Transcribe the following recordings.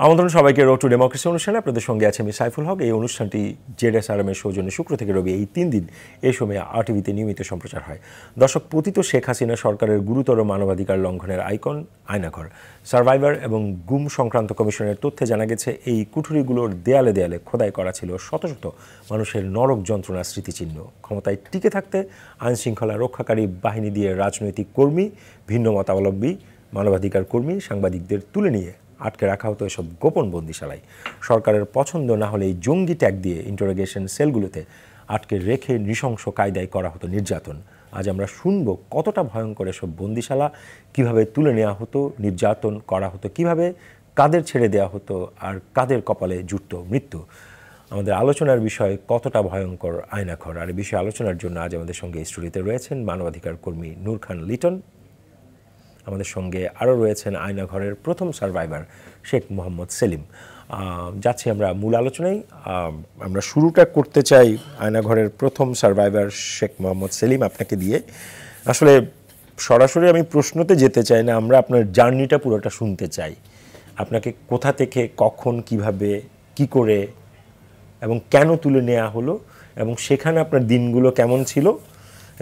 আমন্ত্রণ সবাইকে road two democracy অনুষ্ঠানে আপনাদের সঙ্গে আছে আমি সাইফুল হক। এই অনুষ্ঠানটি জেডএসআরএম এর সৌজন্যে শুক্র থেকে রবি এই 3 দিন এই সময়ে আরটিভিতে নিয়মিত সম্প্রচার হয়। দর্শক, পতিত শেখ হাসিনা সরকারের গুরুতর মানবাধিকার লঙ্ঘনের আইকন আয়নাঘর, সার্ভাইভার এবং গুম সংক্রান্ত কমিশনের তথ্যে জানা গেছে এই কুঠুরিগুলোর দেয়ালে দেয়ালে খোদাই করা ছিল শত শত মানুষের নরক যন্ত্রণার স্মৃতিচিহ্ন। ক্ষমতায় টিকে থাকতে আইনশৃঙ্খলা রক্ষাকারী বাহিনী দিয়ে রাজনৈতিক কর্মী, ভিন্ন মতাবলম্বী, মানবাধিকার কর্মী, সাংবাদিকদের তুলে নিয়ে আটকে রাখা হতো এসব গোপন বন্দিশালায়। সরকারের পছন্দ না হলে জঙ্গি ট্যাগ দিয়ে ইন্টারোগেশন সেলগুলোতে আটকে রেখে নৃশংস কায়দায় করা হতো নির্যাতন। আজ আমরা শুনব কতটা ভয়ঙ্কর এসব বন্দিশালা, কিভাবে তুলে নেওয়া হতো, নির্যাতন করা হতো কিভাবে, কাদের ছেড়ে দেওয়া হতো আর কাদের কপালে জুটত মৃত্যু। আমাদের আলোচনার বিষয় কতটা ভয়ঙ্কর আয়নাঘর। আর এই বিষয়ে আলোচনার জন্য আজ আমাদের সঙ্গে স্টুডিওতে রয়েছেন মানবাধিকার কর্মী নূর খান লিটন। আমাদের সঙ্গে আরও রয়েছেন আয়নাঘরের প্রথম সার্ভাইভার শেখ মোহাম্মদ সেলিম। যাচ্ছি আমরা মূল আলোচনায়। আমরা শুরুটা করতে চাই আয়নাঘরের প্রথম সার্ভাইভার শেখ মোহাম্মদ সেলিম আপনাকে দিয়ে। আসলে সরাসরি আমি প্রশ্নতে যেতে চাই না, আমরা আপনার জার্নিটা পুরোটা শুনতে চাই। আপনাকে কোথা থেকে, কখন, কিভাবে, কি করে এবং কেন তুলে নেওয়া হলো, এবং সেখানে আপনার দিনগুলো কেমন ছিল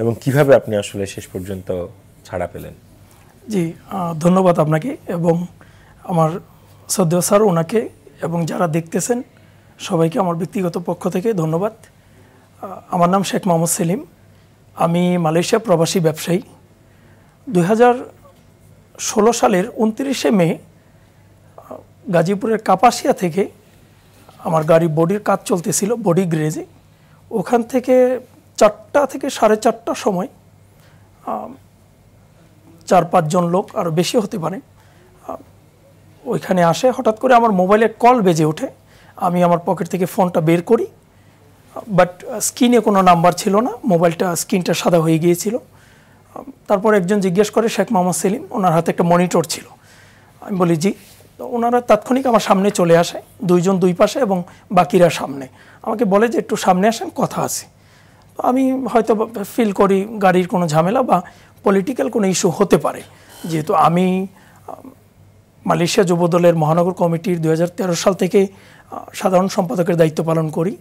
এবং কিভাবে আপনি আসলে শেষ পর্যন্ত ছাড়া পেলেন। জি, ধন্যবাদ আপনাকে এবং আমার শ্রদ্ধেয় স্যার ওনাকে এবং যারা দেখতেছেন সবাইকে আমার ব্যক্তিগত পক্ষ থেকে ধন্যবাদ। আমার নাম শেখ মোহাম্মদ সেলিম, আমি মালয়েশিয়া প্রবাসী ব্যবসায়ী। 2016 সালের 29শে মে গাজীপুরের কাপাসিয়া থেকে আমার গাড়ি বডির কাজ চলতেছিল, বডি গ্যারেজে। ওখান থেকে 4টা থেকে 4:30টার সময় 4-5 জন লোক, আরও বেশি হতে পারে, ওইখানে আসে। হঠাৎ করে আমার মোবাইলে কল বেজে ওঠে। আমি আমার পকেট থেকে ফোনটা বের করি, বাট স্ক্রিনে কোনো নাম্বার ছিল না, মোবাইলটা স্ক্রিনটা সাদা হয়ে গিয়েছিল। তারপর একজন জিজ্ঞেস করে শেখ মোহাম্মদ সেলিম, ওনার হাতে একটা মনিটর ছিল। আমি বলি জি। তো ওনারা তাৎক্ষণিক আমার সামনে চলে আসে, 2 জন 2 পাশে এবং বাকিরা সামনে। আমাকে বলে যে একটু সামনে আসেন, কথা আছে। তো আমি হয়তো ফিল করি গাড়ির কোনো ঝামেলা বা পলিটিক্যাল কোনো ইস্যু হতে পারে, যেহেতু আমি মালয়েশিয়া যুবদলের মহানগর কমিটির 2013 সাল থেকে সাধারণ সম্পাদকের দায়িত্ব পালন করি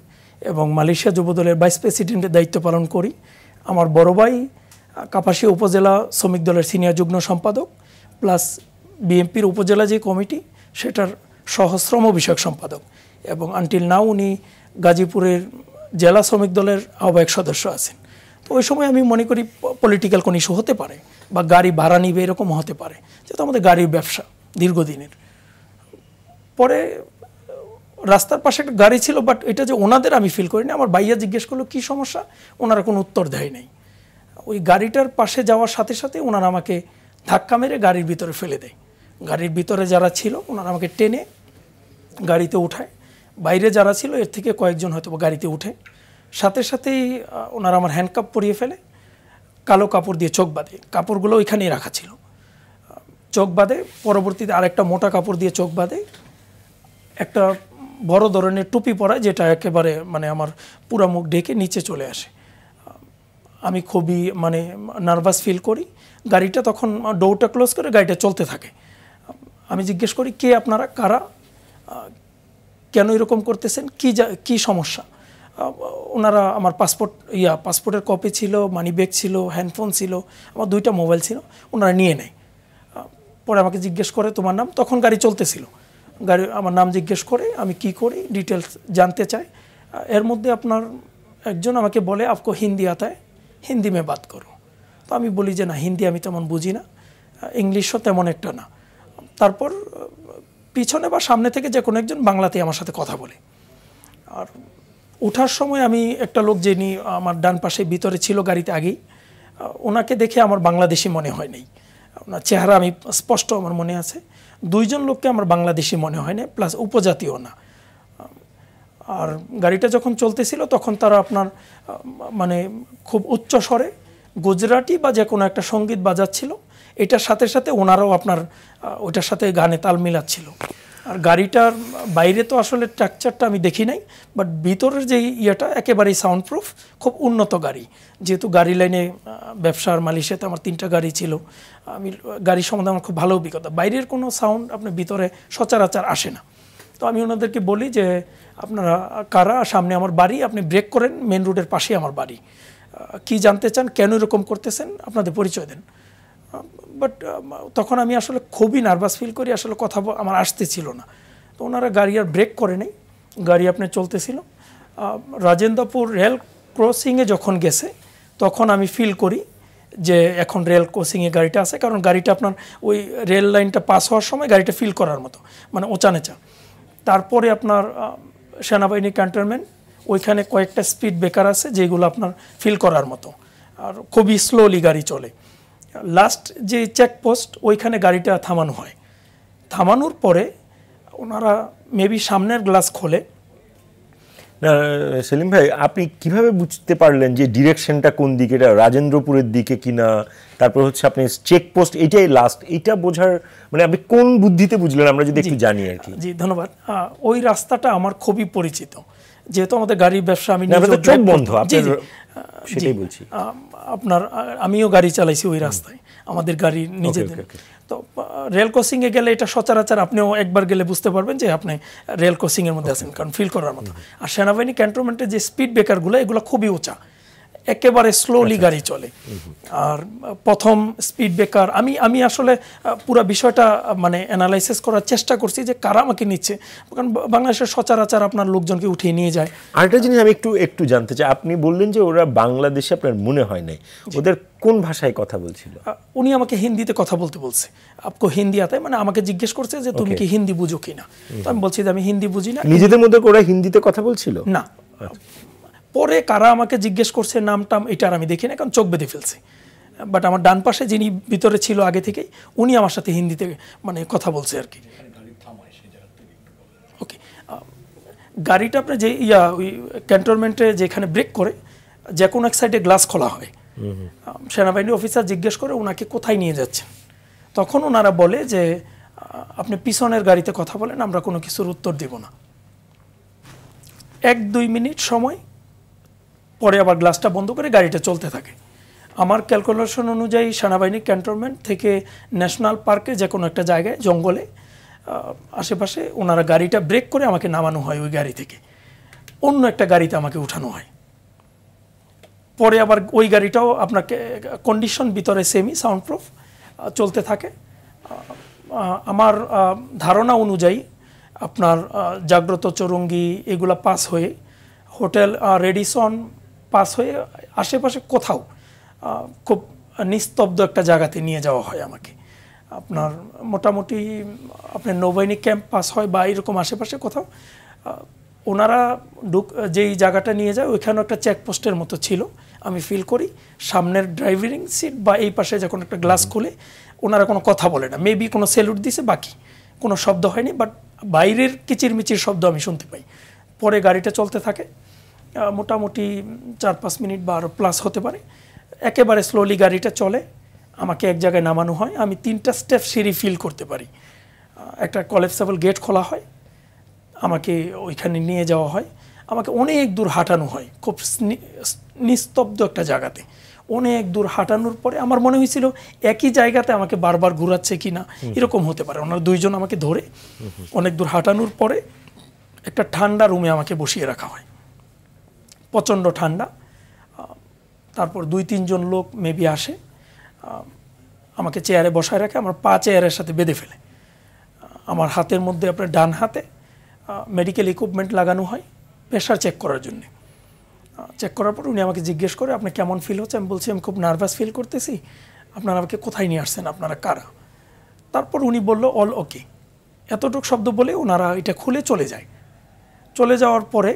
এবং মালয়েশিয়া যুবদলের ভাইস প্রেসিডেন্টের দায়িত্ব পালন করি। আমার বড় ভাই কাপাসিয়া উপজেলা শ্রমিক দলের সিনিয়র যুগ্ম সম্পাদক, প্লাস বিএনপির উপজেলা যে কমিটি সেটার সহশ্রম বিষয়ক সম্পাদক, এবং আনটিল নাও উনি গাজীপুরের জেলা শ্রমিক দলের আহ্বায়ক সদস্য আছেন। তো ওই সময় আমি মনে করি পলিটিক্যাল কোনো ইস্যু হতে পারে বা গাড়ি ভাড়া নিবে এরকম হতে পারে, যেহেতু আমাদের গাড়ির ব্যবসা দীর্ঘদিনের। পরে রাস্তার পাশে একটা গাড়ি ছিল, বাট এটা যে ওনাদের আমি ফিল করিনি। আমার ভাইয়া জিজ্ঞেস করলো কী সমস্যা, ওনারা কোনো উত্তর দেয় নাই। ওই গাড়িটার পাশে যাওয়ার সাথে সাথে ওনারা আমাকে ধাক্কা মেরে গাড়ির ভিতরে ফেলে দেয়। গাড়ির ভিতরে যারা ছিল ওনারা আমাকে টেনে গাড়িতে উঠায়, বাইরে যারা ছিল এর থেকে কয়েকজন হয়তো গাড়িতে উঠে। সাথে সাথেই ওনারা আমার হ্যান্ডকাপ পরিয়ে ফেলে, কালো কাপড় দিয়ে চোখ বাঁধে। কাপড়গুলো ওইখানেই রাখা ছিল, চোখ বাঁধে। পরবর্তীতে আরেকটা মোটা কাপড় দিয়ে চোখ বাঁধে, একটা বড় ধরনের টুপি পরায়, যেটা একেবারে মানে আমার পুরা মুখ ঢেকে নিচে চলে আসে। আমি খুবই নার্ভাস ফিল করি। গাড়িটা তখন ডোরটা ক্লোজ করে গাড়িটা চলতে থাকে। আমি জিজ্ঞেস করি কে আপনারা, কারা, কেন এরকম করতেছেন, কি সমস্যা। ওনারা আমার পাসপোর্টের কপি ছিল, মানি ব্যাগ ছিল, হ্যান্ডফোন ছিল, আমার 2টা মোবাইল ছিল, ওনারা নিয়ে নেয়। পরে আমাকে জিজ্ঞেস করে তোমার নাম, তখন গাড়ি চলতেছিল। আমার নাম জিজ্ঞেস করে আমি কি করি ডিটেলস জানতে চাই। এর মধ্যে আপনার একজন আমাকে বলে আপকো হিন্দি আতা হ্যায়, হিন্দি মে বাত করো। তো আমি বলি যে না, হিন্দি আমি তেমন বুঝি না, ইংলিশও তেমন একটা না। তারপর পিছনে বা সামনে থেকে যে কোনো একজন বাংলাতে আমার সাথে কথা বলে। আর ওঠার সময় আমি একটা লোক, যিনি আমার ডান পাশে ভিতরে ছিল গাড়িতে আগেই, ওনাকে দেখে আমার বাংলাদেশি মনে হয় নাই। ওনার চেহারা আমি স্পষ্ট আমার মনে আছে। 2 জন লোককে আমার বাংলাদেশি মনে হয় না, প্লাস উপজাতীয় না। আর গাড়িটা যখন চলতেছিল তখন তারা আপনার খুব উচ্চ স্বরে গুজরাটি বা যে কোনো একটা সঙ্গীত বাজাচ্ছিল। এটার সাথে সাথে ওনারাও আপনার ওইটার সাথে গানে তাল মিলাচ্ছিল। আর গাড়িটার বাইরে তো আসলে স্ট্রাকচারটা আমি দেখি নাই, বাট ভিতরের যে ইয়েটা একেবারেই সাউন্ড প্রুফ, খুব উন্নত গাড়ি। যেহেতু গাড়ি লাইনে ব্যবসার মালয়েশিয়াতে আমার 3টা গাড়ি ছিল, আমি গাড়ি সম্বন্ধে আমার খুব ভালো অভিজ্ঞতা। বাইরের কোনো সাউন্ড আপনার ভিতরে সচরাচর আসে না। তো আমি ওনাদেরকে বলি যে আপনারা কারা, সামনে আমার বাড়ি, আপনি ব্রেক করেন, মেন রোডের পাশেই আমার বাড়ি, কি জানতে চান, কেন এরকম করতেছেন, আপনাদের পরিচয় দেন। বাট তখন আমি আসলে খুবই নার্ভাস ফিল করি, আসলে কথা আমার আসতে ছিল না। তো ওনারা গাড়ি আর ব্রেক করে নেই, গাড়ি আপনার চলতেছিল। রাজেন্দ্রপুর রেল ক্রসিংয়ে যখন গেছে তখন আমি ফিল করি যে এখন রেল ক্রসিংয়ে গাড়িটা আছে, কারণ গাড়িটা আপনার ওই রেল লাইনটা পাস হওয়ার সময় গাড়িটা ফিল করার মতো, মানে ওচা নেচা। তারপরে আপনার সেনাবাহিনী ক্যান্টনমেন্ট, ওইখানে কয়েকটা স্পিড ব্রেকার আছে যেগুলো আপনার ফিল করার মতো, আর খুবই স্লোলি গাড়ি চলে। লাস্ট যে চেকপোস্ট, ওইখানে গাড়িটা থামানো হয়। থামানোর পরে ওনারা মেবি সামনের গ্লাস খোলে। না সেলিম ভাই, আপনি কিভাবে বুঝতে পারলেন যে ডিরেকশনটা কোন দিকে, এটা রাজেন্দ্রপুরের দিকে কিনা, তারপর হচ্ছে আপনি চেকপোস্ট এটাই লাস্ট, এটা বোঝার মানে আপনি কোন বুদ্ধিতে বুঝলেন, আমরা যদি একটু জানি আর কি। জি ধন্যবাদ। ওই রাস্তাটা আমার খুবই পরিচিত, যেহেতু আমাদের গাড়ির ব্যবসা, আমি চোখ বন্ধ, সেটাই বলছি। আপনার আমিও গাড়ি চালাইছি ওই রাস্তায়, আমাদের গাড়ি নিজেদের। তো রেল ক্রসিংয়ে গেলে এটা সচরাচর আপনিও একবার গেলে বুঝতে পারবেন যে আপনি রেল ক্রসিংয়ের মধ্যে আছেন, কারণ ফিল করার মতো। আর সেনাবাহিনী ক্যান্টনমেন্টের যে স্পিড ব্রেকারগুলো, এগুলো খুবই উঁচা, একেবারে স্লোলি গাড়ি চলে। আর প্রথম স্পিড ব্রেকার আমি আসলে পুরো বিষয়টা মানে অ্যানালাইসিস করার চেষ্টা করছি যে কারা আমাকে নিচ্ছে, কারণ বাংলাদেশের সচরাচর আপনার লোকজনকে উঠিয়ে নিয়ে যায়। আরেকটা জিনিস আমি একটু জানতে চাই, আপনি বললেন যে ওরা বাংলাদেশে, আপনার মনে হয় নাই, ওদের কোন ভাষায় কথা বলছিল? উনি আমাকে হিন্দিতে কথা বলতে বলছে, আপকো হিন্দি আতা, মানে আমাকে জিজ্ঞেস করছে যে তুমি কি হিন্দি বুঝো কিনা। তো আমি বলছি যে আমি হিন্দি বুঝি না। নিজেদের মধ্যে ওরা হিন্দিতে কথা বলছিল না? পরে কারা আমাকে জিজ্ঞেস করছে নামটাম, এটার আমি দেখি না, কারণ চোখ বেঁধে ফেলছে। বাট আমার ডান পাশে যিনি ভিতরে ছিল আগে থেকেই, উনি আমার সাথে হিন্দিতে মানে কথা বলছে আর কি। ওকে, গাড়িটা আপনার যে ওই ক্যান্টনমেন্টে যেখানে ব্রেক করে, যে কোনো এক সাইডে গ্লাস খোলা হয়। সেনাবাহিনী অফিসার জিজ্ঞেস করে ওনাকে কোথায় নিয়ে যাচ্ছেন, তখন ওনারা বলে যে আপনি পিছনের গাড়িতে কথা বলেন, আমরা কোনো কিছুর উত্তর দেব না। 1-2 মিনিট সময় পরে আবার গ্লাসটা বন্ধ করে গাড়িটা চলতে থাকে। আমার ক্যালকুলেশন অনুযায়ী সেনাবাহিনী ক্যান্টনমেন্ট থেকে ন্যাশনাল পার্কে যে কোনো একটা জায়গায় জঙ্গলে আশেপাশে ওনারা গাড়িটা ব্রেক করে আমাকে নামানো হয়, ওই গাড়ি থেকে অন্য একটা গাড়িতে আমাকে উঠানো হয়। পরে আবার ওই গাড়িটাও আপনাকে কন্ডিশন ভিতরে সেমি সাউন্ড প্রুফ চলতে থাকে। আমার ধারণা অনুযায়ী আপনার জাগ্রত চৌরঙ্গি এগুলা পাস হয়ে হোটেল রেডিসন পাস হয়ে আশেপাশে কোথাও খুব নিস্তব্ধ একটা জায়গাতে নিয়ে যাওয়া হয় আমাকে। আপনার মোটামুটি আপনার নৌবাহিনী ক্যাম্প পাস হয় বা এরকম আশেপাশে কোথাও। ওনারা যেই জায়গাটা নিয়ে যায় ওইখানেও একটা চেকপোস্টের মতো ছিল, আমি ফিল করি। সামনের ড্রাইভিং সিট বা এই পাশে যখন একটা গ্লাস খুলে ওনারা কোনো কথা বলে না, মেবি কোনো স্যালুট দিছে, বাকি কোনো শব্দ হয়নি, বাট বাইরের কিচিরমিচির শব্দ আমি শুনতে পাই। পরে গাড়িটা চলতে থাকে মোটামুটি 4-5 মিনিট বা আরও প্লাস হতে পারে। একেবারে স্লোলি গাড়িটা চলে, আমাকে এক জায়গায় নামানো হয়। আমি 3টা স্টেপ সিঁড়ি ফিল করতে পারি। একটা কলেপসেবল গেট খোলা হয়, আমাকে ওইখানে নিয়ে যাওয়া হয়। আমাকে অনেক দূর হাঁটানো হয়, খুব নিস্তব্ধ একটা জায়গাতে। অনেক দূর হাঁটানোর পরে আমার মনে হয়েছিল একই জায়গাতে আমাকে বারবার ঘুরাচ্ছে কি না, এরকম হতে পারে। ওনারা 2 জন আমাকে ধরে অনেক দূর হাঁটানোর পরে একটা ঠান্ডা রুমে আমাকে বসিয়ে রাখা হয়, প্রচণ্ড ঠান্ডা। তারপর 2-3 জন লোক মেবি আসে, আমাকে চেয়ারে বসায় রাখে, আমার পা চেয়ারের সাথে বেঁধে ফেলে। আমার হাতের মধ্যে আপনার ডান হাতে মেডিকেল ইকুইপমেন্ট লাগানো হয় প্রেশার চেক করার জন্য। চেক করার পর উনি আমাকে জিজ্ঞেস করে আপনি কেমন ফিল হচ্ছে। আমি বলছি আমি খুব নার্ভাস ফিল করতেছি, আপনারা আমাকে কোথায় নিয়ে আসছেন, আপনারা কারা? তারপর উনি বলল অল ওকে, এতটুকু শব্দ বলে ওনারা এটা খুলে চলে যায়। চলে যাওয়ার পরে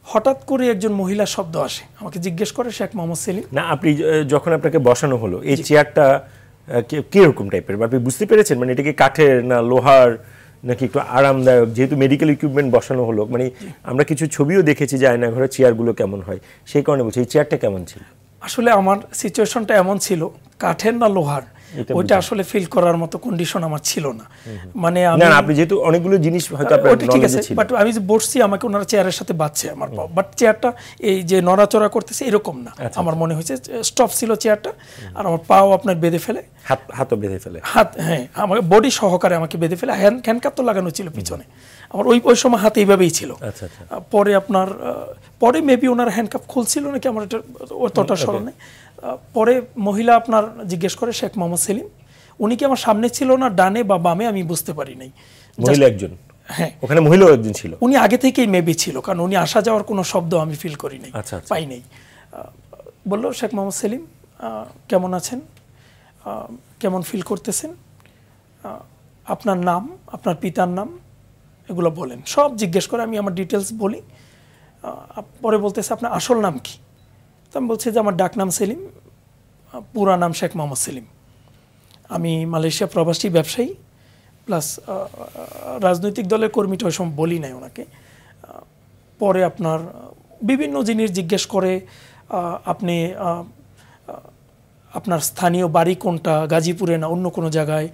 হঠাৎ করে একজন মহিলার শব্দ আসে, আমাকে জিজ্ঞেস করে শেখ মোহাম্মদ সেলিম। না, আপনি যখন আপনাকে বসানো হলো এই চেয়ারটা কিরকম টাইপের, আপনি বুঝতে পেরেছেন মানে এটা কি কাঠের না লোহার নাকি একটু আরামদায়ক? যেহেতু মেডিকেল ইকুইপমেন্ট বসানো হলো, মানে আমরা কিছু ছবিও দেখেছি যে আয়নাঘরের চেয়ারগুলো কেমন হয়, সেই কারণে বলছি এই চেয়ারটা কেমন ছিল? আসলে আমার সিচুয়েশনটা এমন ছিল, কাঠের না লোহার ওইটা আসলে ফিল করার মতো কন্ডিশন আমার ছিল না। মানে আপনি যেহেতু অনেকগুলো জিনিস হয়তো আপনার নলেজে ছিল, বাট আমি যে বসছি আমাকে ওনারা চেয়ারের সাথে বাঁধছে আমার পা, বাট চেয়ারটা এই যে নড়াচড়া করতেছে এরকম না। আমার মনে হয়েছে স্টপ ছিল চেয়ারটা, আর আমার পাও আপনার বেঁধে ফেলে, হাতও বেঁধে ফেলে, হাত, হ্যাঁ, আমাকে বডি সহকারে আমাকে বেঁধে ফেলে। হ্যান্ডকাপ তো লাগানো ছিল পিছনে, আমার ওই সময় হাতে এইভাবেই ছিল। আচ্ছা আচ্ছা। পরে আপনার পরে মেবি ওনার হ্যান্ডকাপ খুলছিল নাকি আমার এটা অতটা স্মরণ নেই। পরে মহিলা আপনার জিজ্ঞেস করে শেখ মোহাম্মদ সেলিম, উনি কি আমার সামনে ছিল না ডানে বা বামে আমি বুঝতে পারি নাই। মহিলা একজন, হ্যাঁ ওখানে মহিলাও একজন ছিল, উনি আগে থেকেই মেবি ছিল, কারণ উনি আসা যাওয়ার কোনো শব্দ আমি ফিল করি নাই, আচ্ছা আচ্ছা। পাই নাই। বললো শেখ মোহাম্মদ সেলিম কেমন আছেন, কেমন ফিল করতেছেন, আপনার নাম, আপনার পিতার নাম এগুলো বলেন, সব জিজ্ঞেস করে। আমি আমার ডিটেলস বলি। পরে বলতেছে আপনার আসল নাম কি? তো আমি বলছি যে আমার ডাক নাম সেলিম, পুরা নাম শেখ মোহাম্মদ সেলিম। আমি মালয়েশিয়া প্রবাসী ব্যবসায়ী প্লাস রাজনৈতিক দলের কর্মীটা ওই সময় বলি নাই ওনাকে। পরে আপনার বিভিন্ন জিনিস জিজ্ঞেস করে, আপনি আপনার স্থানীয় বাড়ি কোনটা, গাজীপুরে না অন্য কোনো জায়গায়,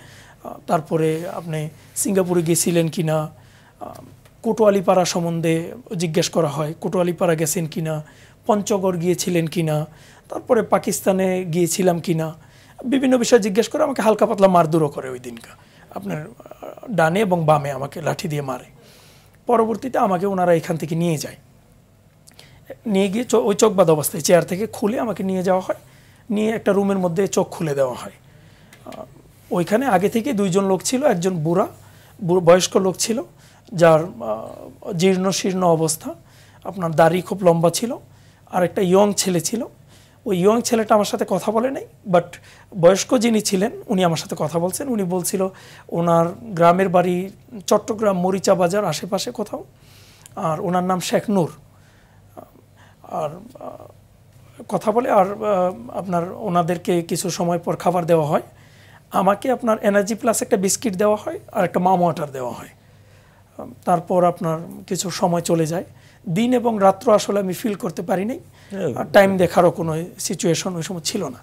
তারপরে আপনি সিঙ্গাপুরে গেছিলেন কি না, কোটোয়ালিপাড়া সম্বন্ধে জিজ্ঞেস করা হয়, কোটোয়ালিপাড়া গেছেন কি না, পঞ্চগড় গিয়েছিলেন কি না, তারপরে পাকিস্তানে গিয়েছিলাম কি না, বিভিন্ন বিষয় জিজ্ঞেস করে আমাকে হালকা পাতলা মারধরও করে ওই দিনকা। আপনার ডানে এবং বামে আমাকে লাঠি দিয়ে মারে। পরবর্তীতে আমাকে ওনারা এখান থেকে নিয়ে যায়, নিয়ে গিয়ে ওই চোখ বাঁধা অবস্থায় চেয়ার থেকে খুলে আমাকে নিয়ে যাওয়া হয়, নিয়ে একটা রুমের মধ্যে চোখ খুলে দেওয়া হয়। ওইখানে আগে থেকে দুইজন লোক ছিল, একজন বুড়া বয়স্ক লোক ছিল যার জীর্ণ শীর্ণ অবস্থা, আপনার দাড়ি খুব লম্বা ছিল, আর একটা ইয়ং ছেলে ছিল। ওই ইয়ং ছেলেটা আমার সাথে কথা বলে নাই, বাট বয়স্ক যিনি ছিলেন উনি আমার সাথে কথা বলছেন। উনি বলছিল ওনার গ্রামের বাড়ি চট্টগ্রাম মরিচা বাজার আশেপাশে কোথাও, আর ওনার নাম শেখ নূর। আর কথা বলে, আর আপনার ওনাদেরকে কিছু সময় পর খাবার দেওয়া হয়। আমাকে আপনার এনার্জি প্লাস একটা বিস্কিট দেওয়া হয় আর একটা মাম ওয়াটার দেওয়া হয়। তারপর আপনার কিছু সময় চলে যায়, দিন এবং রাত্র আসলে আমি ফিল করতে পারি নাই, আর টাইম দেখারও কোনো সিচুয়েশন ওই সময় ছিল না।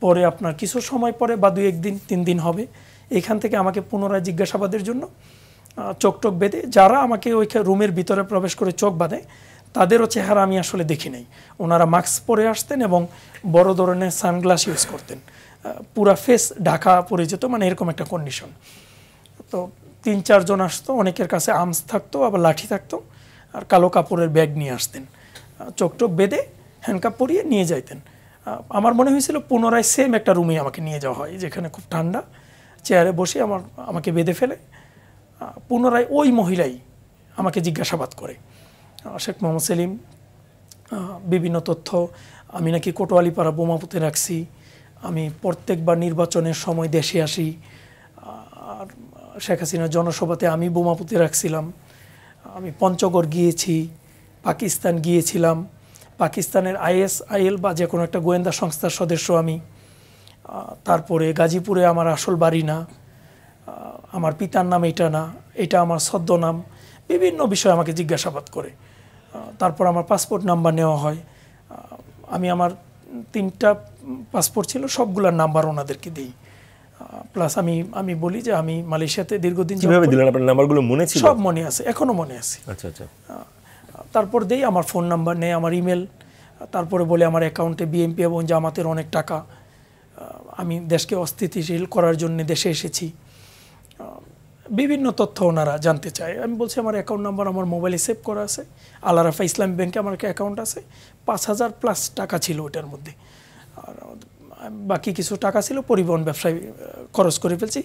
পরে আপনার কিছু সময় পরে বা 2-1 দিন 3 দিন হবে, এখান থেকে আমাকে পুনরায় জিজ্ঞাসাবাদের জন্য চোখ টোক বেঁধে, যারা আমাকে ওই রুমের ভিতরে প্রবেশ করে চোখ বাঁধে তাদেরও চেহারা আমি আসলে দেখি নাই। ওনারা মাস্ক পরে আসতেন এবং বড় ধরনের সানগ্লাস ইউজ করতেন, পুরা ফেস ঢাকা পড়ে যেত, মানে এরকম একটা কন্ডিশন। তো 3-4 জন আসতো, অনেকের কাছে আর্মস থাকতো, আবার লাঠি থাকতো, আর কালো কাপড়ের ব্যাগ নিয়ে আসতেন, চোখ টোক বেঁধে হ্যান্ডকাপ পরিয়ে নিয়ে যাইতেন। আমার মনে হয়েছিল পুনরায় সেম একটা রুমে আমাকে নিয়ে যাওয়া হয়, যেখানে খুব ঠান্ডা, চেয়ারে বসে আমাকে বেঁধে ফেলে পুনরায় ওই মহিলাই আমাকে জিজ্ঞাসাবাদ করে। শেখ মোহাম্মদ সেলিম বিভিন্ন তথ্য, আমি নাকি কোটোয়ালিপাড়া বোমা পুঁতে রাখছি, আমি প্রত্যেকবার নির্বাচনের সময় দেশে আসি, আর শেখ হাসিনার জনসভাতে আমি বোমা পুঁতে রাখছিলাম, আমি পঞ্চগড় গিয়েছি, পাকিস্তান গিয়েছিলাম, পাকিস্তানের ISIL বা যে কোনো একটা গোয়েন্দা সংস্থার সদস্য আমি, তারপরে গাজীপুরে আমার আসল বাড়ি না, আমার পিতার নাম এটা না, এটা আমার ছদ্মনাম, বিভিন্ন বিষয় আমাকে জিজ্ঞাসাবাদ করে। তারপর আমার পাসপোর্ট নাম্বার নেওয়া হয়, আমি আমার 3টা পাসপোর্ট ছিল, সবগুলোর নাম্বার ওনাদেরকে দিই। প্লাস আমি বলি যে আমি মালয়েশিয়াতে দীর্ঘদিন নাম্বারগুলো মনে ছিল, সব মনে আছে, এখনো মনে আছে। আচ্ছা আচ্ছা। তারপর দেই আমার ফোন নাম্বার নেই, আমার ইমেল, তারপরে বলে আমার অ্যাকাউন্টে বিএনপি এবং জামাতের অনেক টাকা, আমি দেশকে অস্থিতিশীল করার জন্য দেশে এসেছি, বিভিন্ন তথ্য ওনারা জানতে চায়। আমি বলছি আমার অ্যাকাউন্ট নাম্বার আমার মোবাইলে সেভ করা আছে, আল আরাফা ইসলামী ব্যাংকে আমার একটা অ্যাকাউন্ট আছে, 5,000 প্লাস টাকা ছিল ওটার মধ্যে, আর বাকি কিছু টাকা ছিল পরিবহন ব্যবসায় খরচ করে ফেলছি।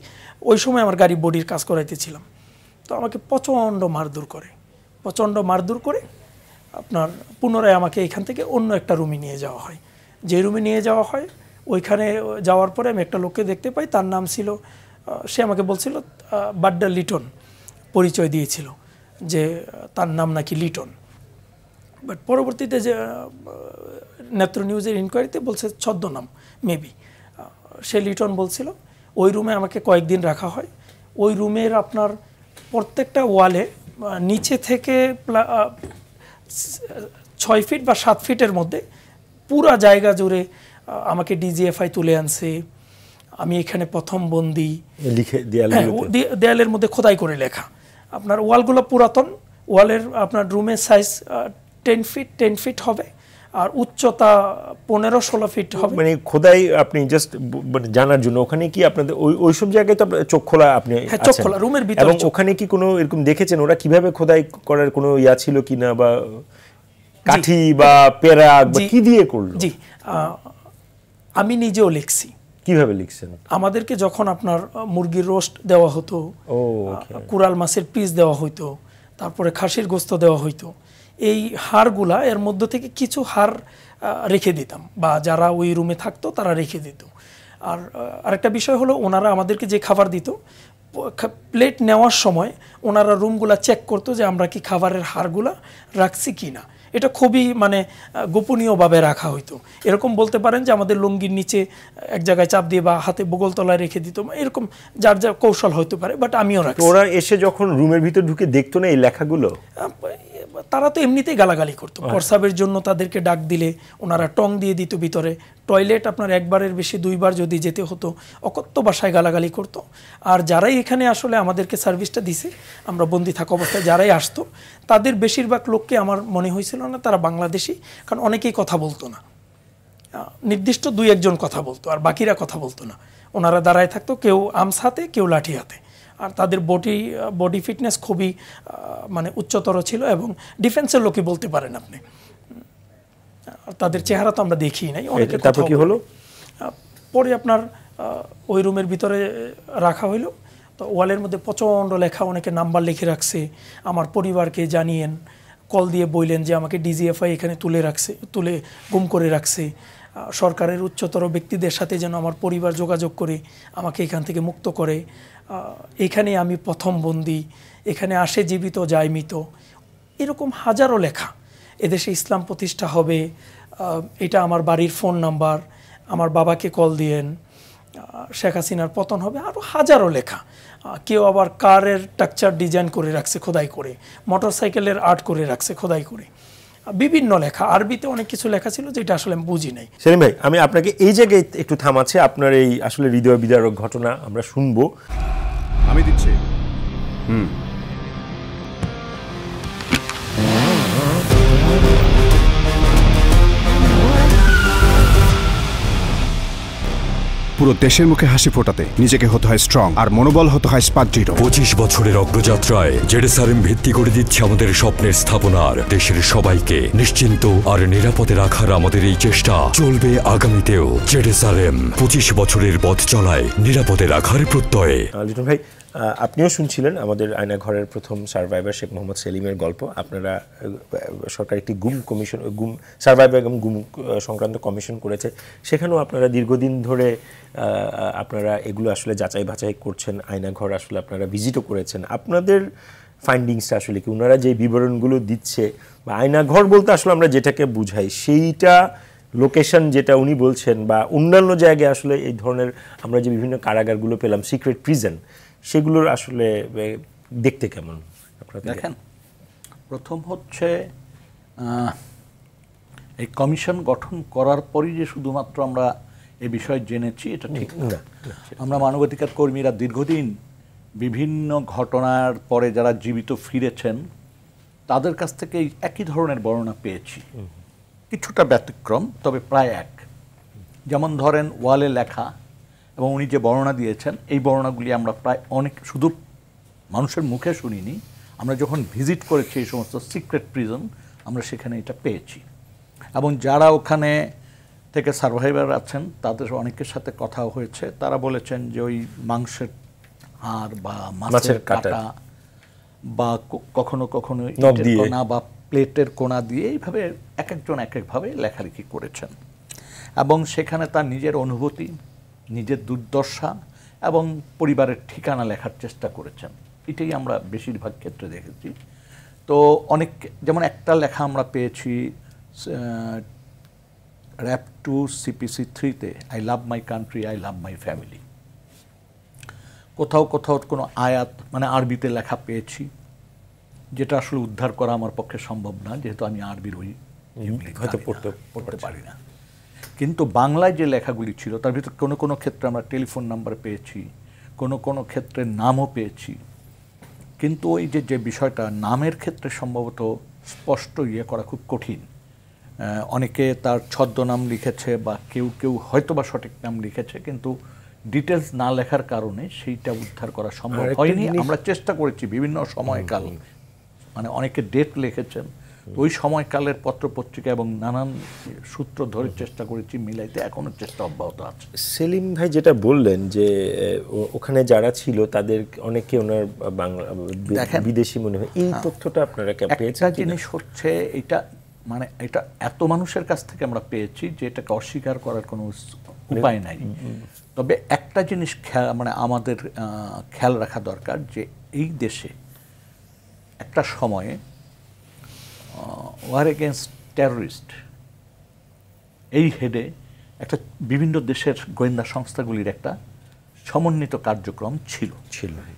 ওই সময় আমার গাড়ি বডির কাজ করাইতেছিলাম। তো আমাকে প্রচণ্ড মারধর করে আপনার পুনরায় আমাকে এখান থেকে অন্য একটা রুমে নিয়ে যাওয়া হয়। যে রুমে নিয়ে যাওয়া হয় ওইখানে যাওয়ার পরে আমি একটা লোককে দেখতে পাই, তার নাম ছিল, সে আমাকে বলছিল বাড্ডা লিটন, পরিচয় দিয়েছিল যে তার নাম নাকি লিটন, বাট পরবর্তীতে যে নেত্র নিউজের ইনকোয়ারিতে বলছে ছদ্মনাম মেবি, সে লিটন বলছিল। ওই রুমে আমাকে কয়েকদিন রাখা হয়। ওই রুমের আপনার প্রত্যেকটা ওয়ালে নিচে থেকে 6 ফিট বা 7 ফিটের মধ্যে পুরা জায়গা জুড়ে আমাকে DGFI তুলে আনছে, আমি এখানে প্রথম বন্দি লিখে দেয়ালের মধ্যে খোদাই করে লেখা। আপনার ওয়ালগুলো পুরাতন, ওয়ালের আপনার রুমের সাইজ 10 ফিট হবে, আর উচ্চতা 15-16 ফিট হবে। মানে খোদাই আপনি জাস্ট মানে জানার জন্য ওখানে কি আপনাদের ওইসব জায়গায় তো চোখ খোলা আপনি চোখ খোলা রুমের ভিতরে, এবং ওখানে কি কোনো এরকম দেখেছেন ওরা কিভাবে খোদাই করার কোনো ইয়া ছিল কিনা, বা কাঠি বা পেরাক বা কি দিয়ে করলো? জি, আমি নিজেও লিখছি। কিভাবে লিখছেন? আমাদেরকে যখন আপনার মুরগির রোস্ট দেওয়া হতো, কুরাল মাছের পিস দেওয়া হইতো, তারপরে খাসির গোস্ত দেওয়া হইতো, এই হাড়গুলা এর মধ্য থেকে কিছু হাড় রেখে দিতাম, বা যারা ওই রুমে থাকতো তারা রেখে দিত। আর আরেকটা বিষয় হলো, ওনারা আমাদেরকে যে খাবার দিত, প্লেট নেওয়ার সময় ওনারা রুমগুলা চেক করতো যে আমরা কি খাবারের হাড়গুলা রাখছি কি না। এটা খুবই মানে গোপনীয়ভাবে রাখা হইতো। এরকম বলতে পারেন যে আমাদের লুঙ্গির নিচে এক জায়গায় চাপ দিয়ে বা হাতে বগল তলায় রেখে দিত, এরকম যার যার কৌশল হইতে পারে, বাট আমিও রাখছি। ওরা এসে যখন রুমের ভিতর ঢুকে দেখতো না এই লেখাগুলো, তারা তো এমনিতেই গালাগালি করতো। প্রস্রাবের জন্য তাদেরকে ডাক দিলে ওনারা টং দিয়ে দিত ভিতরে। টয়লেট আপনার একবারের বেশি 2 বার যদি যেতে হতো, অকথ্য ভাষায় গালাগালি করতো। আর যারাই এখানে আসলে আমাদেরকে সার্ভিসটা দিছে, আমরা বন্দি থাকা অবস্থায় যারাই আসতো, তাদের বেশিরভাগ লোককে আমার মনে হয়েছিল না তারা বাংলাদেশি, কারণ অনেকেই কথা বলতো না। নির্দিষ্ট 2-1 জন কথা বলতো, আর বাকিরা কথা বলতো না। ওনারা দাঁড়ায় থাকতো, কেউ আর্মস হাতে, কেউ লাঠি হাতে। আর তাদের বডি ফিটনেস খুবই মানে উচ্চতর ছিল, এবং ডিফেন্সের লোকই বলতে পারেন আপনি। তাদের চেহারা তো আমরা দেখি নাই। অনেকে তারপর কি হলো? পরে আপনার ওই রুমের ভিতরে রাখা হইলো। তো ওয়ালের মধ্যে প্রচণ্ড লেখা, অনেকে নাম্বার লিখে রাখছে, আমার পরিবারকে জানিয়েন, কল দিয়ে বললেন যে আমাকে ডিজিএফআই এখানে তুলে গুম করে রাখছে। সরকারের উচ্চতর ব্যক্তিদের সাথে যেন আমার পরিবার যোগাযোগ করে আমাকে এখান থেকে মুক্ত করে। এখানে আমি প্রথম বন্দী, এখানে আসে জীবিত যায় মৃত, এরকম হাজারো লেখা। এদেশে ইসলাম প্রতিষ্ঠা হবে, এটা আমার বাড়ির ফোন নাম্বার, আমার বাবাকে কল দিয়েন, শেখ হাসিনার পতন হবে, আরও হাজারো লেখা। কেউ আবার কারের স্ট্রাকচার ডিজাইন করে রাখছে খোদাই করে, মোটরসাইকেলের আর্ট করে রাখছে খোদাই করে, বিভিন্ন লেখা। আরবিতে অনেক কিছু লেখা ছিল যেটা আসলে আমি বুঝি নাই। সেলিম ভাই, আমি আপনাকে এই জায়গায় একটু থামাচ্ছি। আপনার এই আসলে হৃদয় বিদারক ঘটনা আমরা শুনবো। আমি দিচ্ছি। পুরো দেশের মুখে হাসি ফোটাতে নিজেকে হতে হয় স্ট্রং, আর মনোবল হতে হয় স্পাদৃঢ়। 25 বছরের অগ্রযাত্রায় জেরুসালেম ভিত্তি করে দিচ্ছে আমাদের স্বপ্নের স্থাপনার। দেশের সবাইকে নিশ্চিন্ত আর নিরাপদে রাখার আমাদের এই চেষ্টা চলবে আগামীতেও। জেরুসালেম 25 বছরের পথ চলায় নিরাপদে রাখার প্রত্যয়ে। লিটন ভাই, আপনিও শুনছিলেন আমাদের আয়না ঘরের প্রথম সার্ভাইভার শেখ মোহাম্মদ সেলিমের গল্প। আপনারা সরকার একটি গুম সার্ভাইভার এবং গুম সংক্রান্ত কমিশন করেছে, সেখানেও আপনারা দীর্ঘদিন ধরে আপনারা এগুলো আসলে যাচাই বাছাই করছেন। আয়না ঘর আসলে আপনারা ভিজিটও করেছেন। আপনাদের ফাইন্ডিংসটা আসলে কি, ওনারা যে বিবরণগুলো দিচ্ছে, বা আয়না ঘর বলতে আসলে আমরা যেটাকে বুঝাই সেইটা লোকেশন যেটা উনি বলছেন, বা অন্যান্য জায়গায় আসলে এই ধরনের আমরা যে বিভিন্ন কারাগারগুলো পেলাম, সিক্রেট প্রিজন, সেগুলোর আসলে দেখতে কেমন? দেখেন, প্রথম হচ্ছে এই কমিশন গঠন করার পরই যে শুধুমাত্র আমরা এ বিষয়ে জেনেছি এটা ঠিক না। আমরা মানবাধিকার কর্মীরা দীর্ঘদিন বিভিন্ন ঘটনার পরে যারা জীবিত ফিরেছেন তাদের কাছ থেকে একই ধরনের বর্ণনা পেয়েছি, কিছুটা ব্যতিক্রম তবে প্রায় এক। যেমন ধরেন ওয়ালে লেখা এবং উনি যে বর্ণনা দিয়েছেন, এই বর্ণনাগুলি আমরা প্রায় অনেক শুধু মানুষের মুখে শুনিনি, আমরা যখন ভিজিট করেছি এই সমস্ত সিক্রেট প্রিজন আমরা সেখানে এটা পেয়েছি। এবং যারা ওখানে থেকে সার্ভাইভার আছেন তাদের অনেকের সাথে কথা হয়েছে, তারা বলেছেন যে ওই মাংসের হাড় বা মাছের কাটা বা কখনো কখনো কোনা বা প্লেটের কোনা দিয়ে এইভাবে এক একজন এক একভাবে লেখালেখি করেছেন, এবং সেখানে তার নিজের অনুভূতি, নিজের দুর্দশা এবং পরিবারের ঠিকানা লেখার চেষ্টা করেছেন। এটাই আমরা বেশিরভাগ ক্ষেত্রে দেখেছি। তো অনেক, যেমন একটা লেখা আমরা পেয়েছি র‍্যাপ 2 CPC 3-তে, I love my country, I love my family. কোথাও কোথাও কোনো আয়াত মানে আরবিতে লেখা পেয়েছি, যেটা আসলে উদ্ধার করা আমার পক্ষে সম্ভব না, যেহেতু আমি আরবির ওই হয়তো পড়তে পারি না। কিন্তু বাংলায় যে লেখাগুলি ছিল তার ভিতর কোনো কোনো ক্ষেত্রে আমরা টেলিফোন নাম্বার পেয়েছি, কোনো কোনো ক্ষেত্রে নামও পেয়েছি। কিন্তু ওই যে বিষয়টা নামের ক্ষেত্রে সম্ভবত স্পষ্ট করা খুব কঠিন, অনেকে তার ছদ্মনাম লিখেছে বা কেউ কেউ হয়তো বা সঠিক নাম লিখেছে, কিন্তু ডিটেলস না লেখার কারণে সেইটা উদ্ধার করা সম্ভব হয়নি। আমরা চেষ্টা করেছি বিভিন্ন সময়কাল, মানে অনেকে ডেট লিখেছেন, ওই সময়কালের পত্রপত্রিকা এবং নানান সূত্র ধরে চেষ্টা করেছি মিলাইতে, এখনো চেষ্টা অব্যাহত আছে। সেলিম ভাই যেটা বললেন যে ওখানে যারা ছিল তাদের অনেকে ওনার বাংলা বিদেশি মনে হয়, এই তথ্যটা আপনারা পেয়েছেন? একটা জিনিস হচ্ছে এটা, মানে এটা এত মানুষের কাছ থেকে আমরা পেয়েছি যে এটাকে অস্বীকার করার কোনো উপায় নাই। তবে একটা জিনিস মানে আমাদের খেয়াল রাখা দরকার যে এই দেশে একটা সময়ে ওয়ার এগেনস্ট টেররিস্ট এই হেডে একটা বিভিন্ন দেশের গোয়েন্দা সংস্থাগুলির একটা সমন্বিত কার্যক্রম ছিল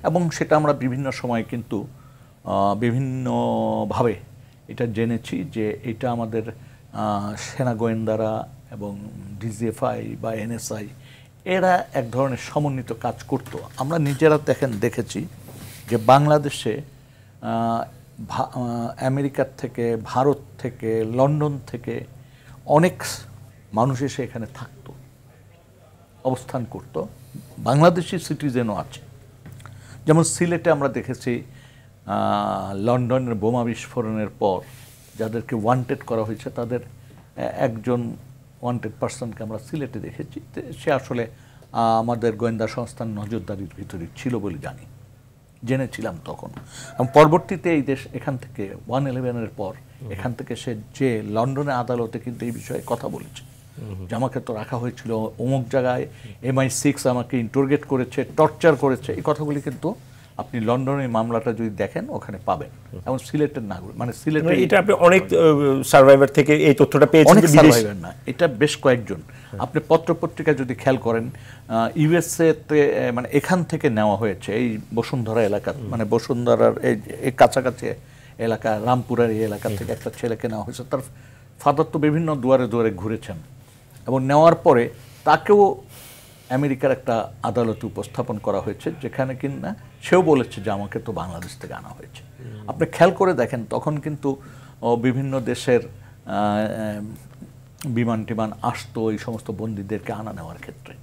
এবং সেটা আমরা বিভিন্ন সময় কিন্তু বিভিন্নভাবে এটা জেনেছি যে এটা আমাদের সেনা গোয়েন্দারা এবং ডিজিএফআই বা এনএসআই এরা এক ধরনের সমন্বিত কাজ করত। আমরা নিজেরা দেখেছি যে বাংলাদেশে আমেরিকার থেকে, ভারত থেকে, লন্ডন থেকে অনেক মানুষ এসে এখানে থাকতো, অবস্থান করত, বাংলাদেশি সিটিজেনও আছে। যেমন সিলেটে আমরা দেখেছি লন্ডনের বোমা বিস্ফোরণের পর যাদেরকে ওয়ান্টেড করা হয়েছে তাদের একজন ওয়ান্টেড পার্সনকে আমরা সিলেটে দেখেছি। সে আসলে আমাদের গোয়েন্দা সংস্থার নজরদারির ভিতরে ছিল বলে জেনেছিলাম তখন। এবং পরবর্তীতে এই দেশ এখান থেকে 1/11-এর পর এখান থেকে সে যে লন্ডনে আদালতে কিন্তু এই বিষয়ে কথা বলেছে যে আমাকে তো রাখা হয়েছিল অমুক জায়গায়, MI6 আমাকে ইন্টারোগেট করেছে, টর্চার করেছে, এই কথাগুলি কিন্তু আপনি লন্ডনের মামলাটা যদি দেখেন ওখানে পাবেন। এবং সিলেটের নাগরিক, মানে সিলেটে এটা আপনি অনেক সার্ভাইভার থেকে এই তথ্যটা পেয়েছেন? অনেক সার্ভাইভার না, এটা বেশ কয়েকজন। আপনি পত্রপত্রিকা যদি খেয়াল করেন, USA তে মানে এখান থেকে নেওয়া হয়েছে এই বসুন্ধরা এলাকা, মানে বসুন্ধরার এই কাছাকাছি এলাকা, রামপুরের এই এলাকা থেকে একটা ছেলেকে নেওয়া হয়েছে। তার ফাদার তো বিভিন্ন দুয়ারে দুয়ারে ঘুরেছেন এবং নেওয়ার পরে তাকেও আমেরিকার একটা আদালতে উপস্থাপন করা হয়েছে, যেখানে কিনা সেও বলেছে যে আমাকে তো বাংলাদেশ থেকে আনা হয়েছে। আপনি খেয়াল করে দেখেন তখন কিন্তু বিভিন্ন দেশের বিমান টিমান আসতো এই সমস্ত বন্দীদেরকে আনা নেওয়ার ক্ষেত্রে।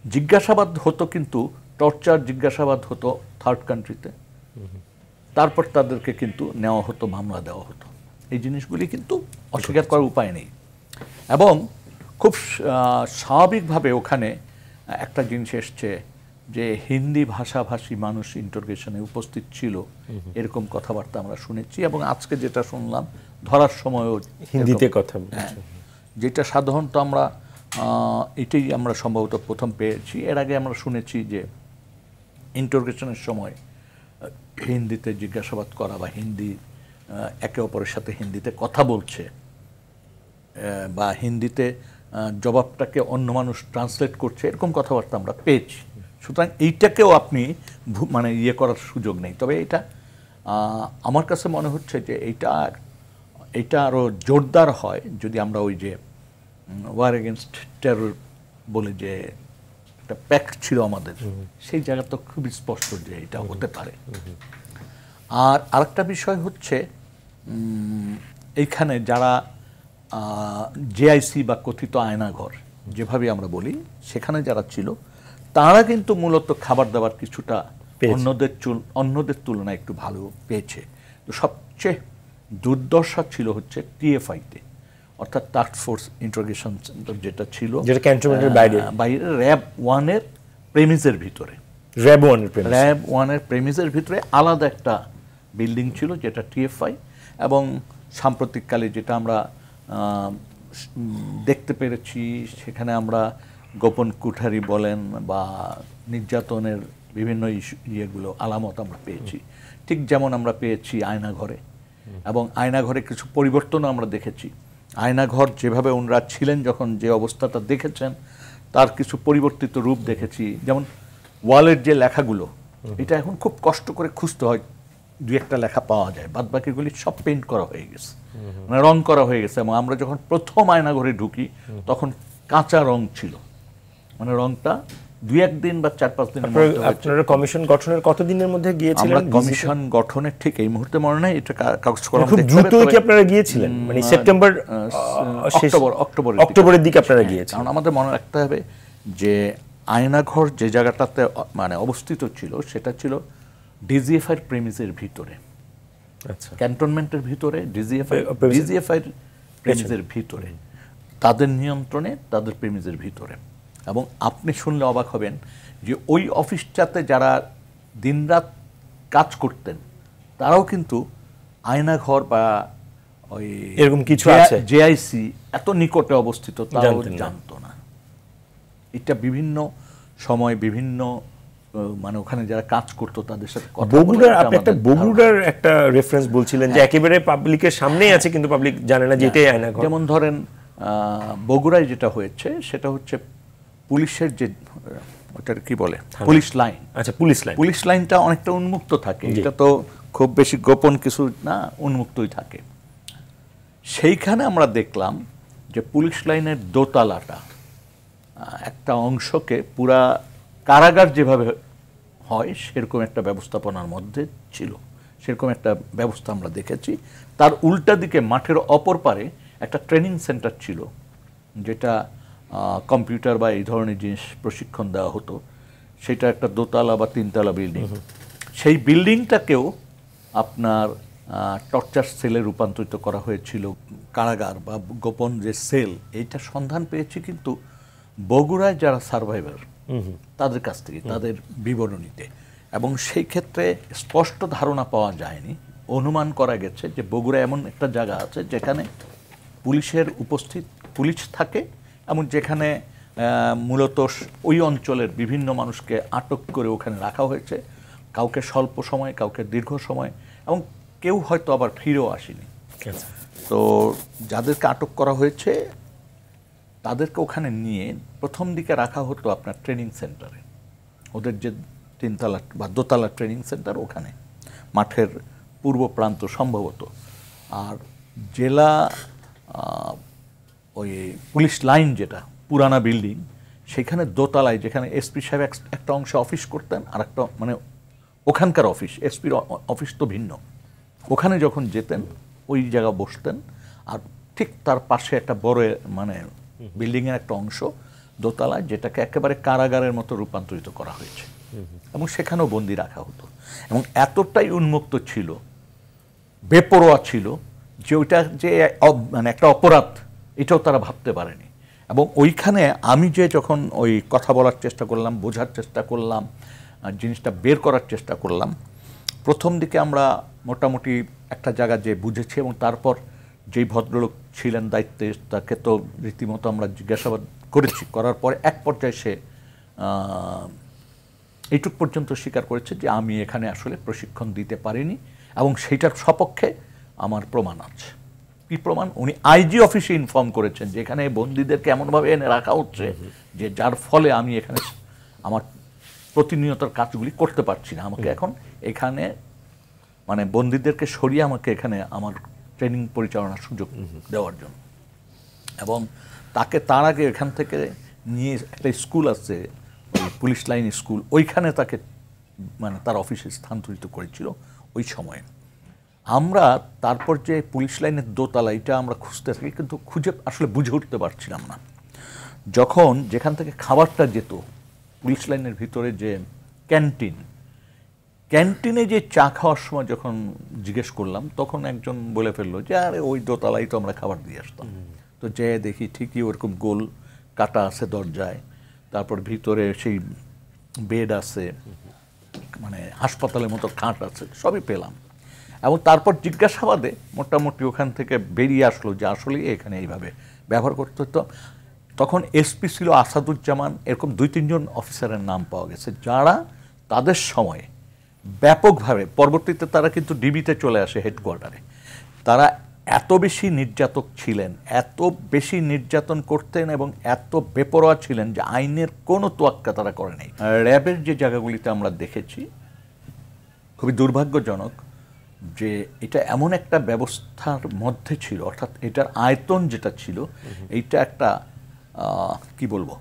জিজ্ঞাসাবাদ হতো, কিন্তু টর্চার জিজ্ঞাসাবাদ হতো থার্ড কান্ট্রিতে, তারপর তাদেরকে কিন্তু নেওয়া হতো, মামলা দেওয়া হতো। এই জিনিসগুলি কিন্তু অস্বীকার করার উপায় নেই। এবং খুব স্বাভাবিকভাবে ওখানে একটা জিনিস এসছে যে হিন্দি ভাষাভাষী মানুষ ইন্টারোগেশনে উপস্থিত ছিল, এরকম কথাবার্তা আমরা শুনেছি। এবং আজকে যেটা শুনলাম ধরার সময়ও হিন্দিতে কথা, যেটা সাধারণত আমরা এটাই আমরা সম্ভবত প্রথম পেয়েছি। এর আগে আমরা শুনেছি যে ইন্টারোগেশনের সময় হিন্দিতে জিজ্ঞাসাবাদ করা বা হিন্দি একে অপরের সাথে হিন্দিতে কথা বলছে বা হিন্দিতে জবাবটাকে অন্য মানুষ ট্রান্সলেট করছে, এরকম কথাবার্তা আমরা পেয়েছি। সুতরাং এইটাকেও আপনি মানে করার সুযোগ নেই। তবে এটা আমার কাছে মনে হচ্ছে যে এইটা আরও জোরদার হয় যদি আমরা ওই যে ওয়ার এগেনস্ট টেরর বলে যে একটা প্যাক্ট ছিল আমাদের, সেই জায়গা তো খুবই স্পষ্ট যে এটা হতে পারে। আর আরেকটা বিষয় হচ্ছে এইখানে যারা জেআইসি বা কথিত আয়নাঘর যেভাবে আমরা বলি, সেখানে যারা ছিল তারা কিন্তু মূলত খাবার দাবার কিছুটা অন্যদের তুলনায় একটু ভালো পেয়েছে। তো সবচেয়ে দুর্দশা ছিল হচ্ছে TFI-তে, অর্থাৎ টাস্ক ফোর্স ইন্টারোগেশন সেন্টার যেটা ছিল, যেটা ক্যান্টনমেন্টের বাইরে র্যাব 1-এর প্রেমিসের ভিতরে, র্যাব 1-এর প্রেমিসের ভিতরে আলাদা একটা বিল্ডিং ছিল যেটা TFI। এবং সাম্প্রতিককালে যেটা আমরা দেখতে পেরেছি, সেখানে আমরা গোপন কুঠারি বলেন বা নির্যাতনের বিভিন্ন ইয়েগুলো আলামত আমরা পেয়েছি, ঠিক যেমন আমরা পেয়েছি আয়নাঘরে। এবং আয়নাঘরে কিছু পরিবর্তনও আমরা দেখেছি। আয়নাঘর যেভাবে ওনারা ছিলেন যখন যে অবস্থাটা দেখেছেন, তার কিছু পরিবর্তিত রূপ দেখেছি। যেমন ওয়ালের যে লেখাগুলো, এটা এখন খুব কষ্ট করে খুঁজতে হয়, দুই একটা লেখা পাওয়া যায়, বাদ বাকিগুলি সব পেইন্ট করা হয়ে গেছে, মানে রং করা হয়ে গেছে। এবং আমরা যখন প্রথম আয়নাঘরে ঢুকি তখন কাঁচা রং ছিল, মানে রংটা 2-1 দিন বা 4-5 দিনের মধ্যে। আপনারা কমিশন গঠনের কতদিনের মধ্যে গিয়েছিলেন? আমরা কমিশন গঠনের ঠিক এই মুহূর্তে মনে নাই, এটা কাগজ কলমে খুব দ্রুতই কি আপনারা গিয়েছিলেন, মানে সেপ্টেম্বর অক্টোবরের দিকে আপনারা গিয়েছেন? কারণ আমাদের মনে রাখতে হবে যে আয়নাঘর যে জায়গাটাতে মানে অবস্থিত ছিল সেটা ছিল ডিজিএফআই এর প্রেমিসের ভিতরে, আচ্ছা, ক্যান্টনমেন্টের ভিতরে, ডিজিএফআই এর প্রেমিসের ভিতরে, তাদের নিয়ন্ত্রণে, তাদের প্রেমিসের ভিতরে। এবং আপনি শুনলে অবাক হবেন যে ওই অফিসটাতে যারা দিনরাত কাজ করতেন তারাও কিন্তু আয়নাঘর বা ওই এরকম কিছু আছে জেআইসি এত নিকটে অবস্থিত তারাও জানতো না। এটা বিভিন্ন সময় বিভিন্ন মানে ওখানে যারা কাজ করতো তাদের সাথে কথা বলে। বগুড়ার একটা রেফারেন্স বলছিলেন যে একেবারে পাবলিকের সামনেই আছে কিন্তু পাবলিক জানে না যে এটাই আয়নাঘর। যেমন ধরেন বগুড়ায় যেটা হয়েছে সেটা হচ্ছে পুলিশের যে ওটার কি বলে পুলিশ লাইন, আচ্ছা পুলিশ লাইনটা অনেকটা উন্মুক্ত থাকে, এটা তো খুব বেশি গোপন কিছু না, উন্মুক্তই থাকে। সেইখানে আমরা দেখলাম যে পুলিশ লাইনের দোতলাটা একটা অংশকে পুরা কারাগার যেভাবে হয় সেরকম একটা ব্যবস্থাপনার মধ্যে ছিল, সেরকম একটা ব্যবস্থা আমরা দেখেছি। তার উল্টা দিকে মাঠের অপর পারে একটা ট্রেনিং সেন্টার ছিল, যেটা কম্পিউটার বা এই ধরনের জিনিস প্রশিক্ষণ দেওয়া হতো। সেটা একটা 2তলা বা 3তলা বিল্ডিং। সেই বিল্ডিংটাকেও আপনার টর্চার সেলে রূপান্তরিত করা হয়েছিল, কারাগার বা গোপন যে সেল। এইটা সন্ধান পেয়েছি কিন্তু বগুড়ায় যারা সার্ভাইভার তাদের কাছ থেকে, তাদের বিবরণীতে। এবং সেই ক্ষেত্রে স্পষ্ট ধারণা পাওয়া যায়নি, অনুমান করা গেছে যে বগুড়ায় এমন একটা জায়গা আছে যেখানে পুলিশের পুলিশ থাকে এবং যেখানে মূলত ওই অঞ্চলের বিভিন্ন মানুষকে আটক করে ওখানে রাখা হয়েছে, কাউকে স্বল্প সময়, কাউকে দীর্ঘ সময়, এবং কেউ হয়তো আবার ফিরেও আসেনি। তো যাদেরকে আটক করা হয়েছে তাদেরকে ওখানে নিয়ে প্রথম দিকে রাখা হতো আপনার ট্রেনিং সেন্টারে, ওদের যে 3তলা বা 2তলা ট্রেনিং সেন্টার ওখানে, মাঠের পূর্ব প্রান্ত সম্ভবত। আর জেলা ওই পুলিশ লাইন যেটা পুরানা বিল্ডিং, সেখানে 2তলায় যেখানে এসপি সাহেব একটা অংশে অফিস করতেন, আর একটা মানে ওখানকার অফিস, এসপির অফিস তো ভিন্ন, ওখানে যখন যেতেন ওই জায়গা বসতেন। আর ঠিক তার পাশে একটা বড় মানে বিল্ডিংয়ের একটা অংশ 2তলায়, যেটাকে একেবারে কারাগারের মতো রূপান্তরিত করা হয়েছে এবং সেখানেও বন্দি রাখা হতো। এবং এতটাই উন্মুক্ত ছিল, বেপরোয়া ছিল যে ওইটা যে মানে একটা অপরাধ এটাও তারা ভাবতে পারেনি। এবং ওইখানে আমি যে যখন ওই কথা বলার চেষ্টা করলাম, বোঝার চেষ্টা করলাম, জিনিসটা বের করার চেষ্টা করলাম, প্রথম দিকে আমরা মোটামুটি একটা জায়গা যে বুঝেছি, এবং তারপর যেই ভদ্রলোক ছিলেন দায়িত্বে তাকে তো রীতিমতো আমরা জিজ্ঞাসাবাদ করেছি, করার পরে এক পর্যায়ে সে এইটুক পর্যন্ত স্বীকার করেছে যে আমি এখানে আসলে প্রশিক্ষণ দিতে পারিনি, এবং সেইটার সপক্ষে আমার প্রমাণ আছে। কি প্রমাণ? উনি আইজি অফিসে ইনফর্ম করেছেন যে এখানে বন্দীদেরকে এমনভাবে এনে রাখা হচ্ছে যে যার ফলে আমি এখানে আমার প্রতিনিয়ত কাজগুলি করতে পারছি না, আমাকে এখন এখানে মানে বন্দীদেরকে সরিয়ে আমাকে এখানে আমার ট্রেনিং পরিচালনার সুযোগ দেওয়ার জন্য। এবং তাকে তার আগে এখান থেকে নিয়ে একটা স্কুল আছে, ওই পুলিশ লাইন স্কুল, ওইখানে তাকে মানে তার অফিসে স্থানান্তরিত করেছিল ওই সময়ে। আমরা তারপর যে পুলিশ লাইনের 2তলা, এটা আমরা খুঁজতে থাকি কিন্তু খুঁজে আসলে বুঝে উঠতে পারছিলাম না। যখন যেখান থেকে খাবারটা যেত, পুলিশ লাইনের ভিতরে যে ক্যান্টিনে যে চা খাওয়ার সময় যখন জিজ্ঞেস করলাম, তখন একজন বলে ফেললো যে আরে ওই 2তলায় তো আমরা খাবার দিয়ে আসতাম। তো যে দেখি ঠিকই ওরকম গোল কাটা আছে দরজায়, তারপর ভিতরে সেই বেড আছে, মানে হাসপাতালের মতো খাট আছে, সবই পেলাম। এবং তারপর জিজ্ঞাসাবাদে মোটামুটি ওখান থেকে বেরিয়ে আসলো যে আসলে এখানে এইভাবে ব্যবহার করতে হতো। তখন এসপি ছিল আসাদুজ্জামান, এরকম 2-3 জন অফিসারের নাম পাওয়া গেছে যারা তাদের সময়ে ব্যাপকভাবে, পরবর্তীতে তারা কিন্তু ডিবিতে চলে আসে হেডকোয়ার্টারে, তারা এত বেশি নির্যাতক ছিলেন, এত বেশি নির্যাতন করতেন এবং এত বেপরোয়া ছিলেন যে আইনের কোনো তোয়াক্কা তারা করে নাই। র্যাবের যে জায়গাগুলিতে আমরা দেখেছি, খুবই দুর্ভাগ্যজনক যে এটা এমন একটা ব্যবস্থার মধ্যে ছিল, অর্থাৎ এটার আয়তন যেটা ছিল, এইটা একটা কি বলবো,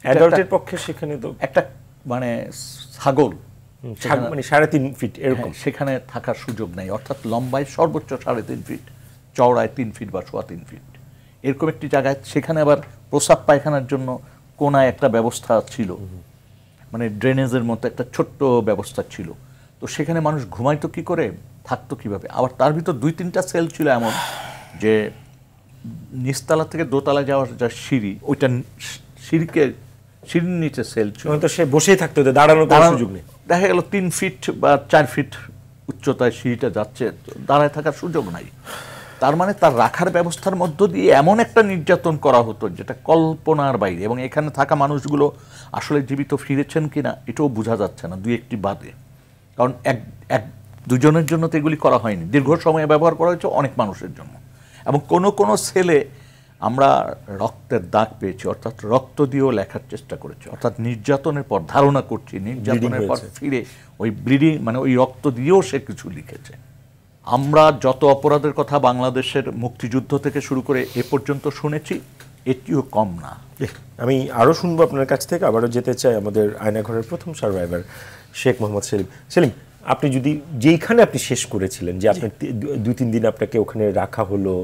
অ্যাডাল্টের পক্ষে সেখানে তো একটা মানে ছাগল মানে 3.5 ফিট এরকম, সেখানে থাকার সুযোগ নাই, অর্থাৎ লম্বায় সর্বোচ্চ 3.5 ফিট, চওড়ায় 3 ফিট বা 3.25 ফিট, এরকম একটি জায়গায়। সেখানে আবার প্রস্রাব পায়খানার জন্য কোনায় একটা ব্যবস্থা ছিল, মানে ড্রেনেজের মতো একটা ছোট্ট ব্যবস্থা ছিল। তো সেখানে মানুষ ঘুমাইতো কি করে, থাকতো কিভাবে? আবার তার ভিতর 2-3টা সেল ছিল এমন যে নিচতলা থেকে দোতলা যাওয়ার যা সিঁড়ি, ওইটা সিঁড়ির নিচে সেল ছিল, তো সে বসেই থাকতো, দাঁড়ানোর কোনো সুযোগ নেই। দেখা গেল 3 ফিট বা 4 ফিট উচ্চতায় সিঁড়িটা যাচ্ছে, দাঁড়ায় থাকার সুযোগ নাই। তার মানে তার রাখার ব্যবস্থার মধ্য দিয়ে এমন একটা নির্যাতন করা হতো যেটা কল্পনার বাইরে। এবং এখানে থাকা মানুষগুলো আসলে জীবিত ফিরেছেন কিনা এটাও বোঝা যাচ্ছে না, 2-1টি বাদে। কারণ দুজনের জন্য তো এগুলি করা হয়নি, দীর্ঘ সময়ে ব্যবহার করা হয়েছে অনেক মানুষের জন্য। এবং কোনো ছেলে আমরা রক্তের দাগ পেয়েছি, অর্থাৎ রক্ত দিয়েও লেখার চেষ্টা করেছি, অর্থাৎ নির্যাতনের পর ধারণা করছি নির্যাতনের পর ফিরে ওই ব্লিডিং মানে ওই রক্ত দিয়েও সে কিছু লিখেছে। আমরা যত অপরাধের কথা বাংলাদেশের মুক্তিযুদ্ধ থেকে শুরু করে এ পর্যন্ত শুনেছি, এটিও কম না। আমি আরও শুনবো আপনার কাছ থেকে। আবারও যেতে চাই আমাদের আয়নাঘরের প্রথম সার্ভাইভার শেখ মোহাম্মদ সেলিম। সেলিম, আপনি যদি যেইখানে আপনি শেষ করেছিলেন যে আপনার 2-3 দিন আপনাকে ওখানে রাখা হলো,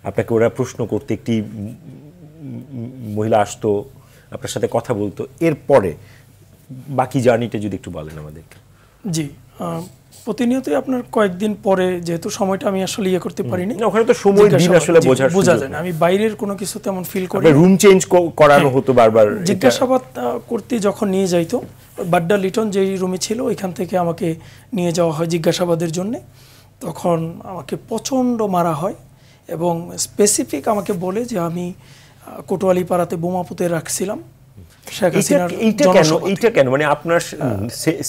আপনাকে ওরা প্রশ্ন করতে, একটি মহিলা আসতো আপনার সাথে কথা বলতো, এরপরে বাকি জার্নিটা যদি একটু বলেন আমাদেরকে। জি, প্রতিনিয়তই আপনার কয়েকদিন পরে, যেহেতু সময়টা আমি আসলে করতে পারিনি, ওখানে তো সময় দিন আসলে বোঝা যায় না, আমি বাইরের কোনো কিছু তেমন ফিল করি। রুম চেঞ্জ করানো হতো বারবার। জিজ্ঞাসাবাদ করতে যখন নিয়ে যাইতো, বাড্ডা লিটন যেই রুমে ছিল ওইখান থেকে আমাকে নিয়ে যাওয়া হয় জিজ্ঞাসাবাদের জন্যে। তখন আমাকে প্রচণ্ড মারা হয় এবং স্পেসিফিক আমাকে বলে যে আমি কোটোয়ালি পাড়াতে বোমা পুঁতে রাখছিলাম। এইটা কেন, মানে আপনার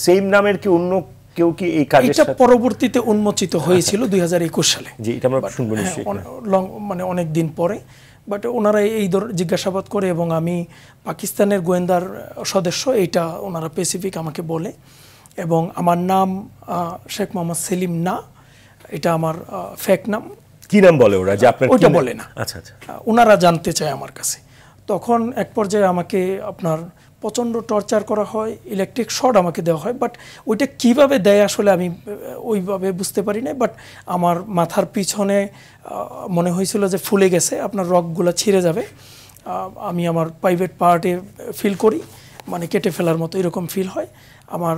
সেম নামের কি অন্য কেউ কি এই কাজের সাথে? এটা পরবর্তীতে উন্মোচিত হয়েছিল 2021 সালে। জি, এটা আমরা শুনবো নিশ্চয়ই, মানে অনেক দিন পরে। বাট ওনারা এই জিজ্ঞাসাবাদ করে এবং আমি পাকিস্তানের গোয়েন্দার সদস্য, এইটা ওনারা স্পেসিফিক আমাকে বলে। এবং আমার নাম শেখ মোহাম্মদ সেলিম না, এটা আমার ফেক নাম। কি নাম বলে ওরা যে আপনার? ওইটা বলে না। আচ্ছা আচ্ছা, ওনারা জানতে চায় আমার কাছে। তখন এক পর্যায়ে আমাকে আপনার প্রচণ্ড টর্চার করা হয়, ইলেকট্রিক শর্ট আমাকে দেওয়া হয়। বাট ওইটা কিভাবে দেয় আসলে আমি ওইভাবে বুঝতে পারি না। বাট আমার মাথার পিছনে মনে হয়েছিল যে ফুলে গেছে, আপনার রগগুলো ছিঁড়ে যাবে। আমি আমার প্রাইভেট পার্টে ফিল করি, মানে কেটে ফেলার মতো এরকম ফিল হয়। আমার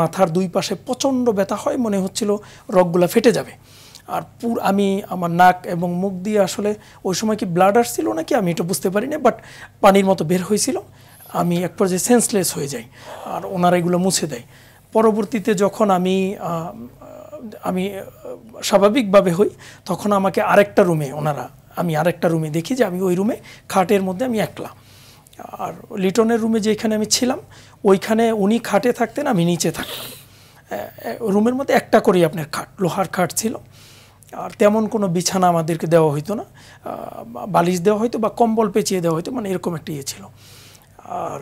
মাথার 2 পাশে প্রচণ্ড ব্যথা হয়, মনে হচ্ছিল রগগুলো ফেটে যাবে। আর আমি আমার নাক এবং মুখ দিয়ে আসলে ওই সময় কি ব্লাড আসছিল নাকি আমি এটা বুঝতে পারি না, বাট পানির মতো বের হয়েছিল। আমি এক পর্যায়ে সেন্সলেস হয়ে যাই, আর ওনারা এগুলো মুছে দেয়। পরবর্তীতে যখন আমি স্বাভাবিকভাবে হই, তখন আমাকে আরেকটা রুমে আমি আরেকটা রুমে দেখি যে আমি ওই রুমে খাটের মধ্যে আমি একলা। আর লিটনের রুমে যেখানে আমি ছিলাম ওইখানে উনি খাটে থাকতেন, আমি নিচে থাকতাম। রুমের মধ্যে একটা করেই আপনার খাট, লোহার খাট ছিল। আর তেমন কোনো বিছানা আমাদেরকে দেওয়া হইতো না, বালিশ দেওয়া হয়তো বা কম্বল পেঁচিয়ে দেওয়া হয়তো, মানে এরকম একটা ছিল। আর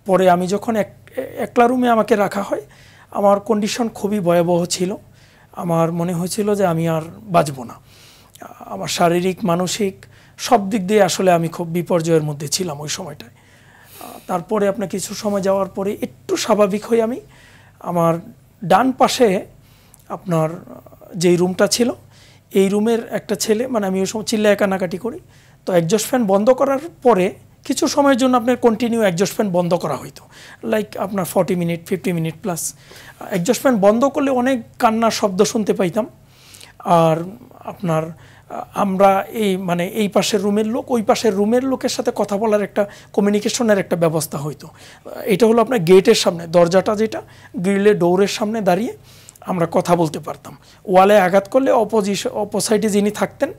পরে আমি যখন একলা রুমে আমাকে রাখা হয়, আমার কন্ডিশন খুবই ভয়াবহ ছিল। আমার মনে হয়েছিল যে আমি আর বাঁচব না। আমার শারীরিক মানসিক সব দিক দিয়ে আসলে আমি খুব বিপর্যয়ের মধ্যে ছিলাম ওই সময়টায়। তারপরে আপনার কিছু সময় যাওয়ার পরে একটু স্বাভাবিক হই আমি। আমার ডান পাশে আপনার যেই রুমটা ছিল, এই রুমের একটা ছেলে, মানে আমি ওই সময় চিল্লায় কান্নাকাটি করি। তো এক্সজস্ট ফ্যান বন্ধ করার পরে কিছু সময়ের জন্য আপনার কন্টিনিউ এক্সজস্ট ফ্যান বন্ধ করা হইতো, লাইক আপনার 40 minute 50 minute plus. Exhaust fan বন্ধ করলে অনেক কান্নার শব্দ শুনতে পাইতাম। আর আপনার আমরা এই পাশের রুমের লোক ওই পাশের রুমের লোকের সাথে কথা বলার একটা কমিউনিকেশনের একটা ব্যবস্থা হইতো। এটা হলো আপনার গেটের সামনে, দরজাটা যেটা গ্রিলে ডোরের সামনে দাঁড়িয়ে আমরা কথা বলতে পারতাম। ওয়ালে আঘাত করলে অপোসাইডে যিনি থাকতেন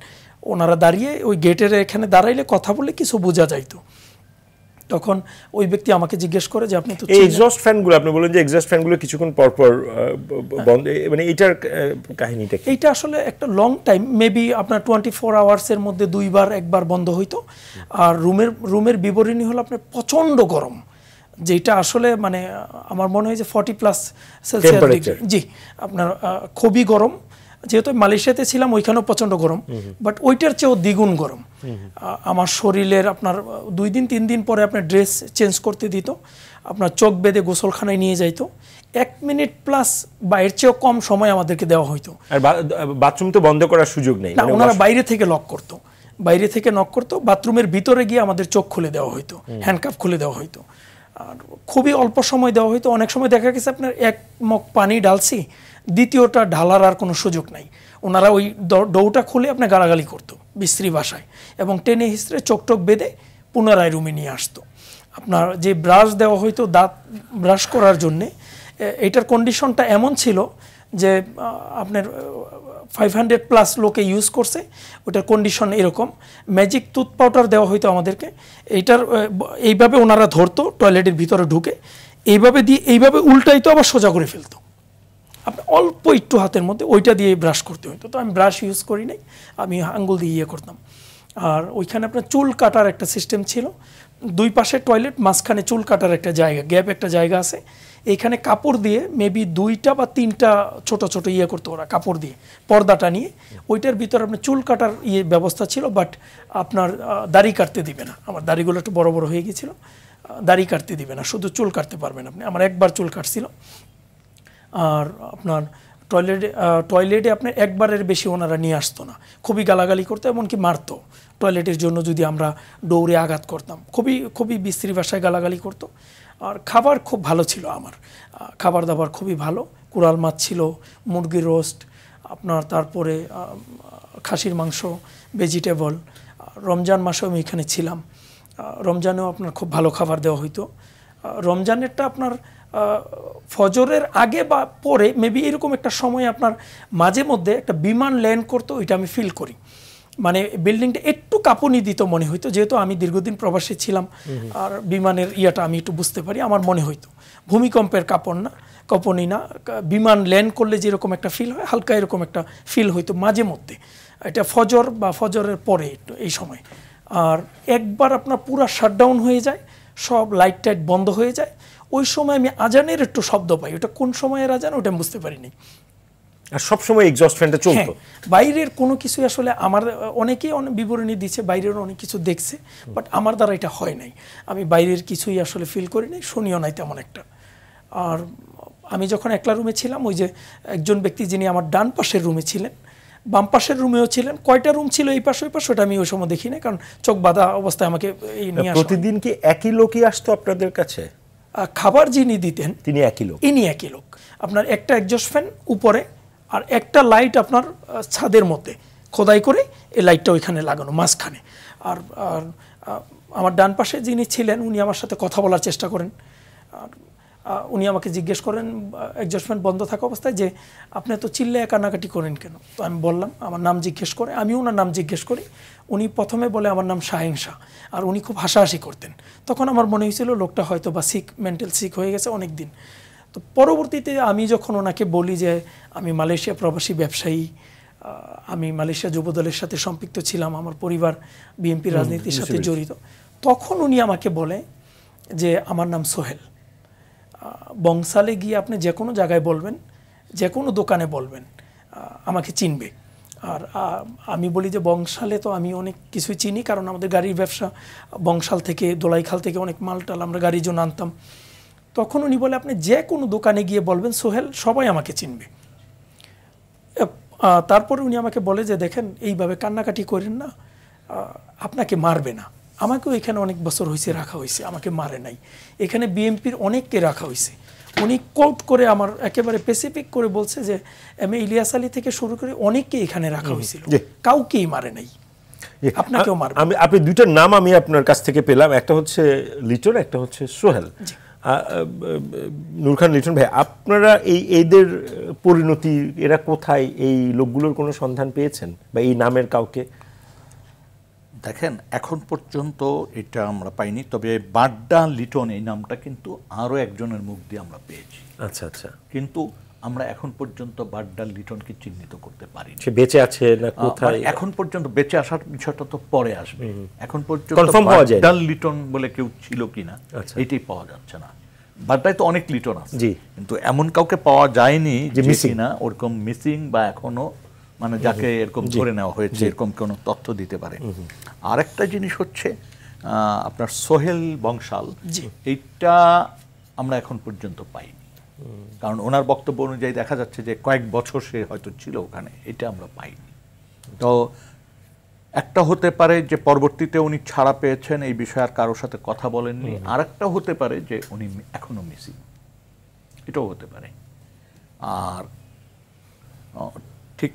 ওনারা দাঁড়িয়ে ওই গেটের এখানে দাঁড়াইলে কথা বলে কিছু বোঝা যাইতো। তখন ওই ব্যক্তি আমাকে জিজ্ঞেস করে যে আপনি তো এক্সজস্ট ফ্যানগুলো, আপনি বলেন যে এক্সজস্ট ফ্যানগুলো কিছুক্ষণ পর পর বন্ধ, মানে এটার কাহিনীটা কি? এইটা আসলে একটা লং টাইম, মেবি আপনার 24 আওয়ার্সের মধ্যে 2-1 বন্ধ হইতো। আর রুমের বিবরণী হলো আপনার প্রচণ্ড গরম, যেটা আসলে মানে আমার মনে হয় যে 40+ সেলসিয়াস ডিগ্রি। জি, আপনার খুবই গরম, যেহেতু মালয়েশিয়াতে ছিলাম ওইখানেও প্রচণ্ড গরম, বাট ওইটার চেয়েও দ্বিগুণ গরম। আমার শরীরের আপনার 2 দিন 3 দিন পরে আপনার ড্রেস চেঞ্জ করতে দিত, আপনার চোখ বেঁধে গোসলখানায় নিয়ে যাইতো, 1 মিনিট প্লাস বা এর চেয়েও কম সময় আমাদেরকে দেওয়া হইতো। আর বাথরুম তো বন্ধ করার সুযোগ নেই, না, ওনারা বাইরে থেকে লক করতো, বাইরে থেকে নক করতো, বাথরুমের ভিতরে গিয়ে আমাদের চোখ খুলে দেওয়া হইতো, হ্যান্ডকাফ খুলে দেওয়া হইতো। আর খুবই অল্প সময় দেওয়া হইতো। অনেক সময় দেখা গেছে আপনার 1 মগ পানি ঢালছি, দ্বিতীয়টা ঢালার আর কোনো সুযোগ নাই। ওনারা ওই ডৌটা খুলে আপনার গালাগালি করতো বিশ্রী ভাষায়, এবং টেনে হিস্ট্রে চোখ টোক বেঁধে পুনরায় রুমে নিয়ে আসতো। আপনার যে ব্রাশ দেওয়া হইতো দাঁত ব্রাশ করার জন্যে, এটার কন্ডিশনটা এমন ছিল যে আপনার 500+ লোকে ইউজ করছে, ওটার কন্ডিশন এরকম। ম্যাজিক টুথ পাউডার দেওয়া হইতো আমাদেরকে, এইটার এইভাবে ওনারা ধরতো টয়লেটের ভিতরে ঢুকে, এইভাবে দিয়ে এইভাবে উল্টাইতো, আবার সোজা করে ফেলতো। আপনার অল্প একটু হাতের মধ্যে ওইটা দিয়ে ব্রাশ করতে হইতো। তো আমি ব্রাশ ইউজ করি নাই, আমি আঙ্গুল দিয়ে ইয়ে করতাম। আর ওইখানে আপনার চুল কাটার একটা সিস্টেম ছিল, 2 পাশে টয়লেট, মাঝখানে চুল কাটার একটা জায়গা, গ্যাপ একটা জায়গা আছে। এইখানে কাপড় দিয়ে মেবি 2টা বা 3টা ছোট ছোট ইয়ে করতো ওরা, কাপড় দিয়ে পর্দাটা নিয়ে, ওইটার ভিতরে আপনার চুল কাটার ব্যবস্থা ছিল। বাট আপনার দাড়ি কাটতে দিবে না, আমার দাড়িগুলো একটু বড় বড় হয়ে গেছিলো, দাড়ি কাটতে দিবে না, শুধু চুল কাটতে পারবেন আপনি। আমার একবার চুল কাটছিল। আর আপনার টয়লেটে আপনার একবারের বেশি ওনারা নিয়ে আসতো না, খুবই গালাগালি করতো, এমনকি মারতো টয়লেটের জন্য যদি আমরা দৌড়ে আঘাত করতাম, খুবই বিশ্রী ভাষায় গালাগালি করতো। আর খাবার খুব ভালো ছিল, আমার খাবার দাবার খুবই ভালো। কুড়াল মাছ ছিল, মুরগির রোস্ট, আপনার তারপরে খাসির মাংস, ভেজিটেবল। রমজান মাসেও আমি এখানে ছিলাম, রমজানেও আপনার খুব ভালো খাবার দেওয়া হইতো। রমজানেরটা আপনার ফজরের আগে বা পরে মেবি এরকম একটা সময় আপনার মাঝে মধ্যে একটা বিমান ল্যান্ড করতো, ওইটা আমি ফিল করি। মানে বিল্ডিংটা একটু কাঁপুনি দিত মনে হইতো, যেহেতু আমি দীর্ঘদিন প্রবাসী ছিলাম, আর বিমানের ইয়াটা আমি একটু বুঝতে পারি। আমার মনে হইতো ভূমিকম্পের কাঁপুনি না, বিমান ল্যান্ড করলে যেরকম একটা ফিল হয়, হালকা এরকম একটা ফিল হইতো মাঝে মধ্যে। এটা ফজর বা ফজরের পরে একটু এই সময়। আর একবার আপনার পুরা শাটডাউন হয়ে যায়, সব লাইট টাইট বন্ধ হয়ে যায়। ওই সময় আমি আজানের একটু শব্দ পাই, ওটা কোন সময়ের আজান ওটা আমি বুঝতে পারিনি। আর সবসময় এক্সস্ট ফ্যানটা চলতো। বাইরের কোনো কিছু আসলে আমার অনেকেই অনেক বিবরণী দিচ্ছে, বাইরের অনেক কিছু দেখছে, বাট আমার দ্বারা এটা হয় নাই। আমি বাইরের কিছুই আসলে ফিল করি নাই, শুনিও নাই তেমন একটা। আর আমি যখন একলা রুমে ছিলাম, ওই যে একজন ব্যক্তি যিনি আমার ডান পাশের রুমে ছিলেন, বাম পাশের রুমেও ছিলেন, কয়টা রুম ছিল এই পাশে ওই পাশে ওটা আমি ওই সময় দেখি না, কারণ চোখ বাঁধা অবস্থায় আমাকে এই নিয়ে আসা। প্রতিদিন কি একই লোকই আসতো আপনাদের কাছে? খাবার যিনি দিতেন তিনি একই লোক? ইনি একই লোক। আপনার একটা এক্সস্ট ফ্যান উপরে, আর একটা লাইট আপনার ছাদের মধ্যে খোদাই করে এই লাইটটা ওইখানে লাগানো মাঝখানে। আর আমার ডান পাশে যিনি ছিলেন উনি আমার সাথে কথা বলার চেষ্টা করেন। আর উনি আমাকে জিজ্ঞেস করেন এক্সস্ট ফ্যান বন্ধ থাকা অবস্থায় যে আপনি তো চিল্লায় কান্নাকাটি করেন কেন? তো আমি বললাম, আমার নাম জিজ্ঞেস করে, আমি ওনার নাম জিজ্ঞেস করি। উনি প্রথমে বলে আমার নাম শাহিন শাহ, আর উনি খুব হাসাহাসি করতেন। তখন আমার মনে হয়েছিল লোকটা হয়তো বা মেন্টাল সিক হয়ে গেছে অনেক দিন। তো পরবর্তীতে আমি যখন ওনাকে বলি যে আমি মালয়েশিয়া প্রবাসী ব্যবসায়ী, আমি মালয়েশিয়া যুবদলের সাথে সম্পৃক্ত ছিলাম, আমার পরিবার বিএনপি রাজনীতির সাথে জড়িত, তখন উনি আমাকে বলে যে আমার নাম সোহেল। বংশালে গিয়ে আপনি যে কোনো জায়গায় বলবেন, যে কোনো দোকানে বলবেন, আমাকে চিনবে। আর আমি বলি যে বংশালে তো আমি অনেক কিছুই চিনি, কারণ আমাদের গাড়ির ব্যবসা, বংশাল থেকে দোলাইখাল থেকে অনেক মালটাল আমরা গাড়ির জন্য আনতাম। তখন উনি বলে আপনি যে কোনো দোকানে গিয়ে বলবেন সোহেল, সবাই আমাকে চিনবে। তারপরে উনি আমাকে বলে যে দেখেন এইভাবে কান্নাকাটি করেন না, আপনাকে মারবে না। আমাকেও এখানে অনেক বছর হয়েছে রাখা হয়েছে, আমাকে মারে নাই। এখানে বিএনপির অনেককে রাখা হয়েছে। উনি কোট করে আমার একেবারে স্পেসিফিক করে বলছে যে ইলিয়াস আলী থেকে শুরু করে অনেককে এখানে রাখা হয়েছিল, কাউকেই মারে নাই, আপনাকেও মারবে। আপনি দুইটার নাম আমি আপনার কাছ থেকে পেলাম, একটা হচ্ছে লিটন, একটা হচ্ছে সোহেল। নূর খান লিটন ভাই, আপনারা এদের পরিণতি, এরা কোথায়, এই লোকগুলোর কোনো সন্ধান পেয়েছেন বা এই নামের কাউকে? দেখেন, এখন পর্যন্ত এটা আমরা পাইনি, তবে বাড্ডা লিটন এই নামটা কিন্তু আরও একজনের মুখ দিয়ে আমরা পেয়েছি। আচ্ছা আচ্ছা। কিন্তু আমরা এখন পর্যন্ত বাড্ডা লিটনকে চিহ্নিত করতে পারি। সে বেঁচে আছে না কোথায়? এখন পর্যন্ত বেঁচে আসার বিষয়টা তো পরে আসবে। এখন পর্যন্ত বাড্ডা লিটন বলে কেউ ছিল কিনা এটাই পাওয়া যাচ্ছে না। বাড্ডায় তো অনেক লিটন আছে, কিন্তু এমন কাউকে পাওয়া যায়নি যে কিনা ওরকম মিসিং বা এখনো মানে যাকে এরকম ধরে নেওয়া হয়েছে এরকম কোনো তথ্য দিতে পারে। আরেকটা জিনিস হচ্ছে আপনার সোহেল বংশাল, এইটা আমরা এখন পর্যন্ত পাইনি, কারণ ওনার বক্তব্য অনুযায়ী দেখা যাচ্ছে যে কয়েক বছর সে হয়তো ছিল ওখানে, এটা আমরা পাইনি। তো একটা হতে পারে যে পরবর্তীতে উনি ছাড়া পেয়েছেন, এই বিষয়ে আর কারোর সাথে কথা বলেননি। আরেকটা হতে পারে যে উনি এখনো মিসিং, এটাও হতে পারে। আর ঠিক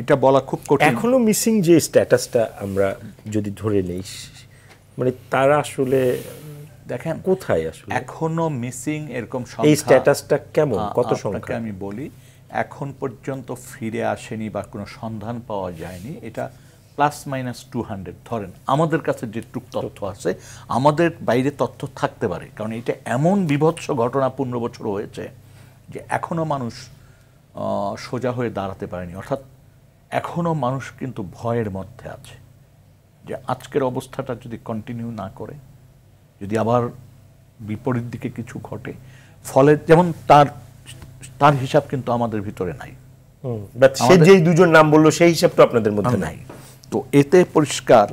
এটা বলা খুব কঠিন। এখনো মিসিং যে স্ট্যাটাসটা আমরা যদি ধরে নেই, মানে তারা আসলে দেখেন কোথায় আসলে এখনো মিসিং এরকম এই সংখ্যা, স্ট্যাটাসটা কেমন, কত সংখ্যা? আমি বলি এখন পর্যন্ত ফিরে আসেনি বা কোনো সন্ধান পাওয়া যায়নি, এটা +-200 ধরেন। আমাদের কাছে যে টুক তথ্য আছে, আমাদের বাইরে তথ্য থাকতে পারে, কারণ এটা এমন বিভৎস ঘটনা 15 বছর হয়েছে যে এখনো মানুষ সোজা হয়ে দাঁড়াতে পারেনি। অর্থাৎ এখনো মানুষ কিন্তু ভয়ের মধ্যে আছে যে আজকের অবস্থাটা যদি কন্টিনিউ না করে, যদি আবার বিপরীত দিকে কিছু ঘটে, ফলে যেমন তার হিসাব কিন্তু আমাদের ভিতরে নাই। সে যেই দুজন নাম বললো সেই হিসাব তো আপনাদের মধ্যে নাই। তো এতে পরিষ্কার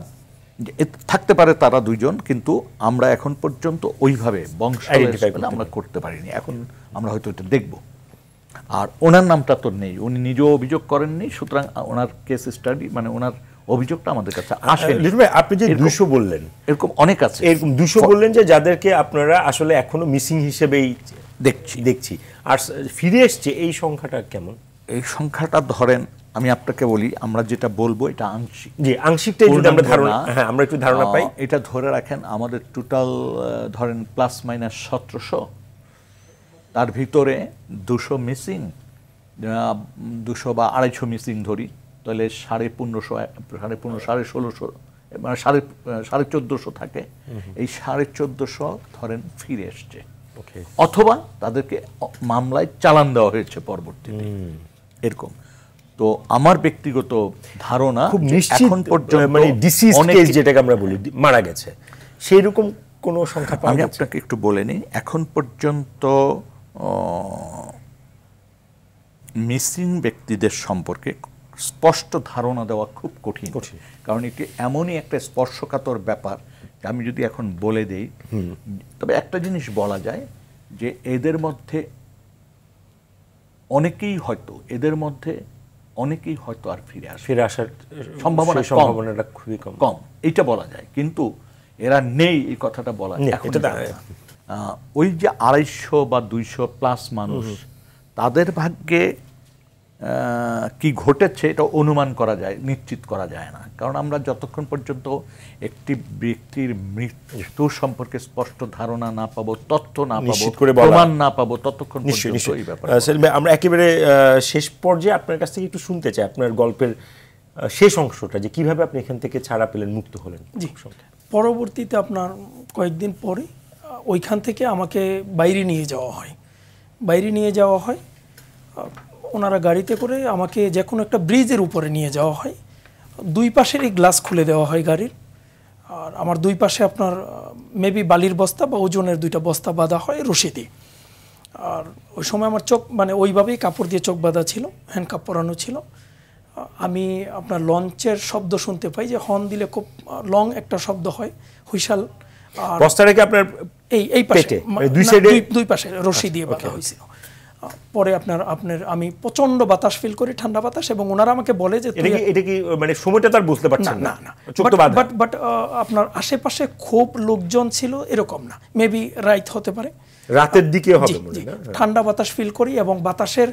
যে থাকতে পারে তারা দুইজন, কিন্তু আমরা এখন পর্যন্ত ওইভাবে বংশালের আমরা করতে পারিনি। এখন আমরা হয়তো এটা দেখব। আর ওনার নামটা তো নেই, উনি নিজেও অভিযোগ করেননি, সুতরাং ওনার কেস স্টাডি মানে ওনার অভিযোগটা আমাদের কাছে আসে। আপনি যে 200 বললেন, এরকম অনেক আছে, এরকম 200 বললেন যে যাদেরকে আপনারা আসলে এখনো মিসিং হিসেবেই দেখছি, আর ফিরে এসছে, এই সংখ্যাটা কেমন? এই সংখ্যাটা ধরেন আমি আপনাকে বলি, আমরা যেটা বলবো এটা আংশিক, জি আংশিকটাই যদি আমরা ধারণা, হ্যাঁ আমরা একটু ধারণা পাই। এটা ধরে রাখেন আমাদের টোটাল ধরেন +-1700, তার ভিতরে 200 মিসিং, 200 বা 250 মিসিং ধরি, তাহলে 1550, 1650 মানে 1450 থাকে। এই 1450 ধরেন ফিরে এসছে, অথবা তাদেরকে মামলায় চালান দেওয়া হয়েছে পরবর্তীতে, এরকম। তো আমার ব্যক্তিগত ধারণা খুব নিশ্চিত এখন পর্যন্ত মানে ডিসিজ কেস যেটাকে আমরা বলি মারা গেছে, সেই রকম কোন সংখ্যা পাওয়া আমি গেছে? আপনাকে একটু বলে নিই, এখন পর্যন্ত মিসিং ব্যক্তিদের সম্পর্কে স্পষ্ট ধারণা দেওয়া খুব কঠিন, কারণ এটি এমনই একটা স্পর্শকাতর ব্যাপার যে আমি যদি এখন বলে দেই, তবে একটা জিনিস বলা যায় যে এদের মধ্যে অনেকেই হয়তো আর ফিরে আসার সম্ভাবনাটা খুবই কম, এইটা বলা যায়। কিন্তু এরা নেই এই কথাটা বলা এখন ওই যে 250 বা 200+ মানুষ, তাদের ভাগ্যে কি ঘটেছে এটা অনুমান করা যায়, নিশ্চিত করা যায় না, কারণ আমরা যতক্ষণ পর্যন্ত একটি ব্যক্তির মৃত্যু সম্পর্কে স্পষ্ট ধারণা না পাবো, তথ্য না পাবো, প্রমাণ না পাবো, ততক্ষণ পর্যন্ত এই ব্যাপার। আমরা একেবারে শেষ পর্যায়ে আপনার কাছ থেকে একটু শুনতে চাই আপনার গল্পের শেষ অংশটা, যে কিভাবে আপনি এখান থেকে ছাড়া পেলেন, মুক্ত হলেন। পরবর্তীতে আপনার কয়েকদিন পরে ওইখান থেকে আমাকে বাইরে নিয়ে যাওয়া হয়। ওনারা গাড়িতে করে আমাকে যে কোনো একটা ব্রিজের উপরে নিয়ে যাওয়া হয়, দুই পাশেরই গ্লাস খুলে দেওয়া হয় গাড়ির, আর আমার দুই পাশে আপনার মেবি বালির বস্তা বা ওজনের 2টা বস্তা বাঁধা হয় রশি দিয়ে। আর ওই সময় আমার চোখ মানে ওইভাবেই কাপড় দিয়ে চোখ বাঁধা ছিল, হ্যান্ডকাপ পরানো ছিল। আমি আপনার লঞ্চের শব্দ শুনতে পাই, যে হর্ন দিলে খুব লং একটা শব্দ হয়, হুইসাল। আর বস্তাটাকে আপনার এই পাশে দুই পাশে রশি দিয়ে বাঁধা হয়েছিল। পরে আপনার আমি প্রচন্ড বাতাস ফিল করি, ঠান্ডা বাতাস, এবং ওনারা আমাকে বলে যে এটা কি মানে সময়টা তার বুঝতে পারছেন না, বাট আপনার আশেপাশে খুব লোকজন ছিল এরকম না, মেবি রাইট হতে পারে, রাতের দিকে হবে, ঠান্ডা বাতাস ফিল করি এবং বাতাসের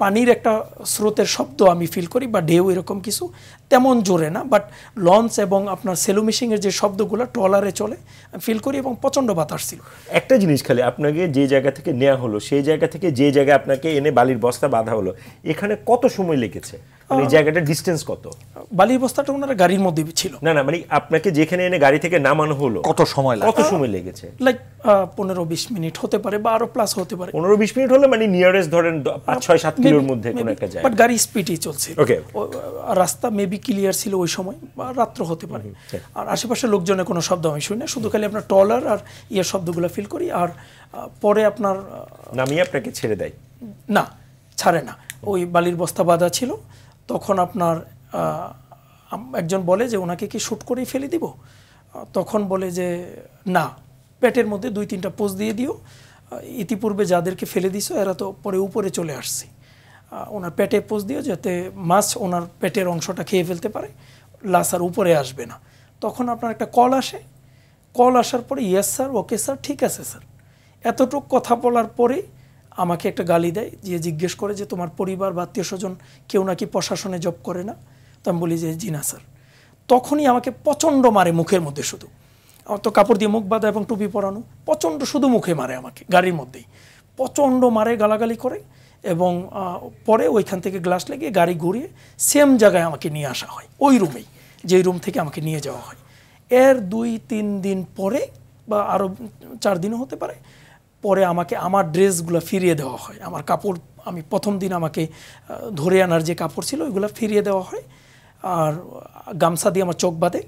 পানির একটা স্রোতের শব্দ আমি ফিল করি, বা ঢেউ এরকম কিছু, তেমন জোরে না, বাট লঞ্চ এবং আপনার সেলুমিশিংয়ের যে শব্দগুলো ট্রলারে চলে ফিল করি, এবং প্রচণ্ড বাতাস ছিল। একটা জিনিস খালি, আপনাকে যে জায়গা থেকে নেওয়া হলো সেই জায়গা থেকে যে জায়গায় আপনাকে এনে বালির বস্তা বাঁধা হলো, এখানে কত সময় লেগেছে? এই জায়গাটার ডিসটেন্স কত? বালির বস্তাটা ওনারা গাড়ির মধ্যে ছিল না, মানে আপনাকে যেখানে এনে গাড়ি থেকে নামানো হলো কত সময় লেগেছে? লাইক 15-20 মিনিট হতে পারে, বা আরো প্লাস হতে পারে। 15-20 মিনিট হলে মানে নিয়ারেস্ট ধরেন 5-6-7 কিলোর মধ্যে কোনো একটা জায়গা, বাট গাড়ি স্পিডই চলছিল। রাস্তা মেবি ক্লিয়ার ছিল ওই সময়, বা রাত্র হতে পারে। আর আশেপাশে লোকজনের কোনো শব্দ আমি শুনি না, শুধু খালি আপনার ট্রলার আর শব্দগুলো ফিল করি। আর পরে আপনার নামিয়ে আপনাকে ছেড়ে দেয়? না, ছাড়ে না, ওই বালির বস্তা বাঁধা ছিল। তখন আপনার একজন বলে যে ওনাকে কি শ্যুট করেই ফেলে দিব, তখন বলে যে না, পেটের মধ্যে 2-3টা পোজ দিয়ে দিও, ইতিপূর্বে যাদেরকে ফেলে দিছো এরা তো পরে উপরে চলে আসছে, ওনার পেটে পোজ দিও যাতে মাছ ওনার পেটের অংশটা খেয়ে ফেলতে পারে, লাশ আর উপরে আসবে না। তখন আপনার একটা কল আসে, কল আসার পরে ইয়েস স্যার, ওকে স্যার, ঠিক আছে স্যার, এতটুকু কথা বলার পরে আমাকে একটা গালি দেয়, যে জিজ্ঞেস করে যে তোমার পরিবার বা আত্মীয় স্বজন কেউ নাকি প্রশাসনে জব করে না? তো আমি বলি যে জি না স্যার। তখনই আমাকে প্রচণ্ড মারে মুখের মধ্যে, শুধু আমার তো কাপড় দিয়ে মুখ বাঁধা এবং টুপি পরানো, প্রচণ্ড শুধু মুখে মারে আমাকে, গাড়ির মধ্যেই প্রচণ্ড মারে, গালাগালি করে, এবং পরে ওইখান থেকে গ্লাস লাগিয়ে গাড়ি ঘুরিয়ে সেম জায়গায় আমাকে নিয়ে আসা হয়, ওই রুমেই, যেই রুম থেকে আমাকে নিয়ে যাওয়া হয়। এর 2-3 দিন পরে বা আরও 4 দিনও হতে পারে, পরে আমাকে আমার ড্রেসগুলো ফিরিয়ে দেওয়া হয়, আমার কাপড়, আমি প্রথম দিন আমাকে ধরে আনার যে কাপড় ছিল ওইগুলো ফিরিয়ে দেওয়া হয়, আর গামছা দিয়ে আমার চোখ বাঁধে,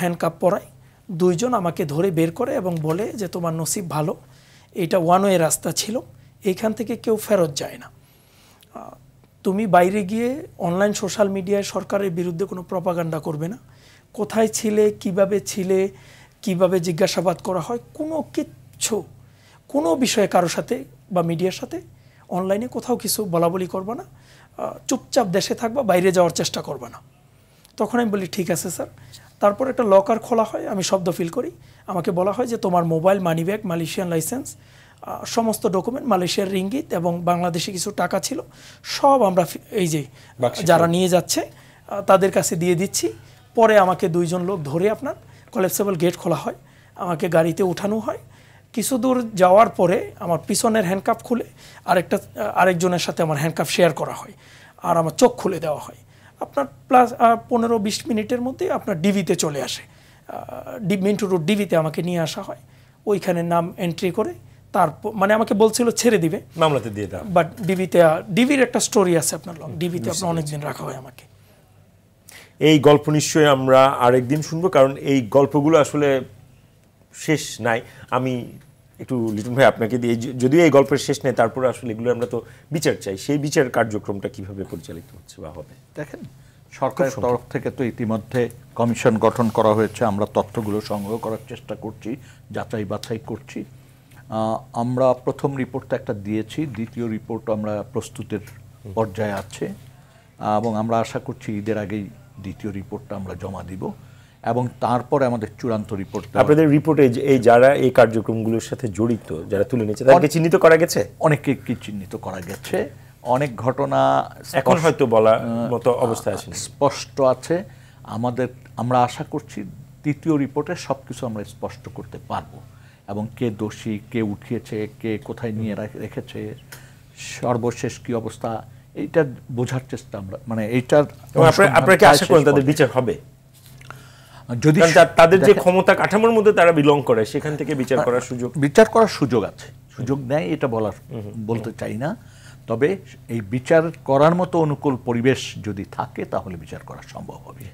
হ্যান্ডকাপ পরায়, 2 জন আমাকে ধরে বের করে এবং বলে যে তোমার নসিব ভালো, এটা ওয়ান ওয়ে রাস্তা ছিল, এইখান থেকে কেউ ফেরত যায় না, তুমি বাইরে গিয়ে অনলাইন সোশ্যাল মিডিয়ায় সরকারের বিরুদ্ধে কোনো প্রপাগান্ডা করবে না, কোথায় ছিলে, কিভাবে জিজ্ঞাসাবাদ করা হয়, কোনো বিষয়ে কারোর সাথে বা মিডিয়ার সাথে অনলাইনে কোথাও কিছু বলাবলি করবা না, চুপচাপ দেশে থাকবা, বাইরে যাওয়ার চেষ্টা করবা না। তখন আমি বলি ঠিক আছে স্যার। তারপর একটা লকার খোলা হয়, আমি শব্দ ফিল করি, আমাকে বলা হয় যে তোমার মোবাইল, মানিব্যাগ, মালয়েশিয়ান লাইসেন্স, সমস্ত ডকুমেন্ট, মালয়েশিয়ার রিঙ্গিত এবং বাংলাদেশে কিছু টাকা ছিল, সব আমরা এই যে যারা নিয়ে যাচ্ছে তাদের কাছে দিয়ে দিচ্ছি। পরে আমাকে 2 জন লোক ধরে আপনার কলেপসেবল গেট খোলা হয়, আমাকে গাড়িতে উঠানো হয়, কিছু দূর যাওয়ার পরে আমার পিছনের হ্যান্ডকাপ খুলে আরেকজনের সাথে আমার হ্যান্ডকাপ শেয়ার করা হয়, আর আমার চোখ খুলে দেওয়া হয়। আপনার প্লাস 15-20 মিনিটের মধ্যে আপনার ডিবিতে চলে আসে, মিন্টু রোড ডিবিতে আমাকে নিয়ে আসা হয়, ওইখানে নাম এন্ট্রি করে তারপর মানে আমাকে বলছিল ছেড়ে দিবে, মামলাতে দিয়ে দাও, বাট ডিবির একটা স্টোরি আছে আপনার, ডিবিতে আপনার অনেকদিন রাখা হয় আমাকে। এই গল্প নিশ্চয়ই আমরা আরেকদিন শুনবো, কারণ এই গল্পগুলো আসলে শেষ নাই। আমি একটু লিটন ভাই আপনাকে দিয়ে, যদিও এই গল্পের শেষ নেই, তারপরে আসলে এগুলো আমরা তো বিচার চাই, সেই বিচার কার্যক্রমটা কিভাবে পরিচালিত হচ্ছে বা হবে? দেখেন, সরকারের তরফ থেকে তো ইতিমধ্যে কমিশন গঠন করা হয়েছে, আমরা তথ্যগুলো সংগ্রহ করার চেষ্টা করছি, যাচাই বাছাই করছি। আমরা প্রথম রিপোর্টটা একটা দিয়েছি, দ্বিতীয় রিপোর্ট আমরা প্রস্তুতের পর্যায়ে আছে, এবং আমরা আশা করছি ঈদের আগেই দ্বিতীয় রিপোর্টটা আমরা জমা দিব, এবং তারপরে আমাদের চূড়ান্ত রিপোর্ট। আপনাদের রিপোর্টে এই যারা এই কার্যক্রমগুলোর সাথে জড়িত, যারা তুলে নিচ্ছে, তাদেরকে চিহ্নিত করা গেছে, অনেককে চিহ্নিত করা গেছে, অনেক ঘটনা এখন হয়তো বলার মতো অবস্থায় আছে, স্পষ্ট আছে। আমরা আশা করছি তৃতীয় রিপোর্টে সবকিছু আমরা স্পষ্ট করতে পারবো, এবং কে দোষী, কে উঠিয়েছে, কে কোথায় নিয়ে রেখেছে, সর্বশেষ কি অবস্থা, এইটা বোঝার চেষ্টা আমরা, মানে এইটার আপনারা কি আশা করেন তাদের বিচার হবে? যদি তাদের যে ক্ষমতা কাঠামোর মধ্যে তারা বিলং করে, সেখান থেকে বিচার করার সুযোগ আছে, সুযোগ নেই এটা বলতে চাই না, তবে এই বিচার করার মতো অনুকূল পরিবেশ যদি থাকে তাহলে বিচার করা সম্ভব হবে।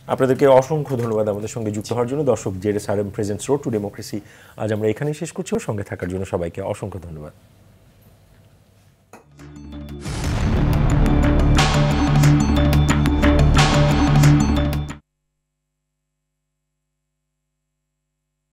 আপনাদেরকে অসংখ্য ধন্যবাদ আমাদের সঙ্গে যুক্ত হওয়ার জন্য। দর্শক, ZSRM presents road two democracy আজ আমরা এখানেই শেষ করছি। সঙ্গে থাকার জন্য সবাইকে অসংখ্য ধন্যবাদ।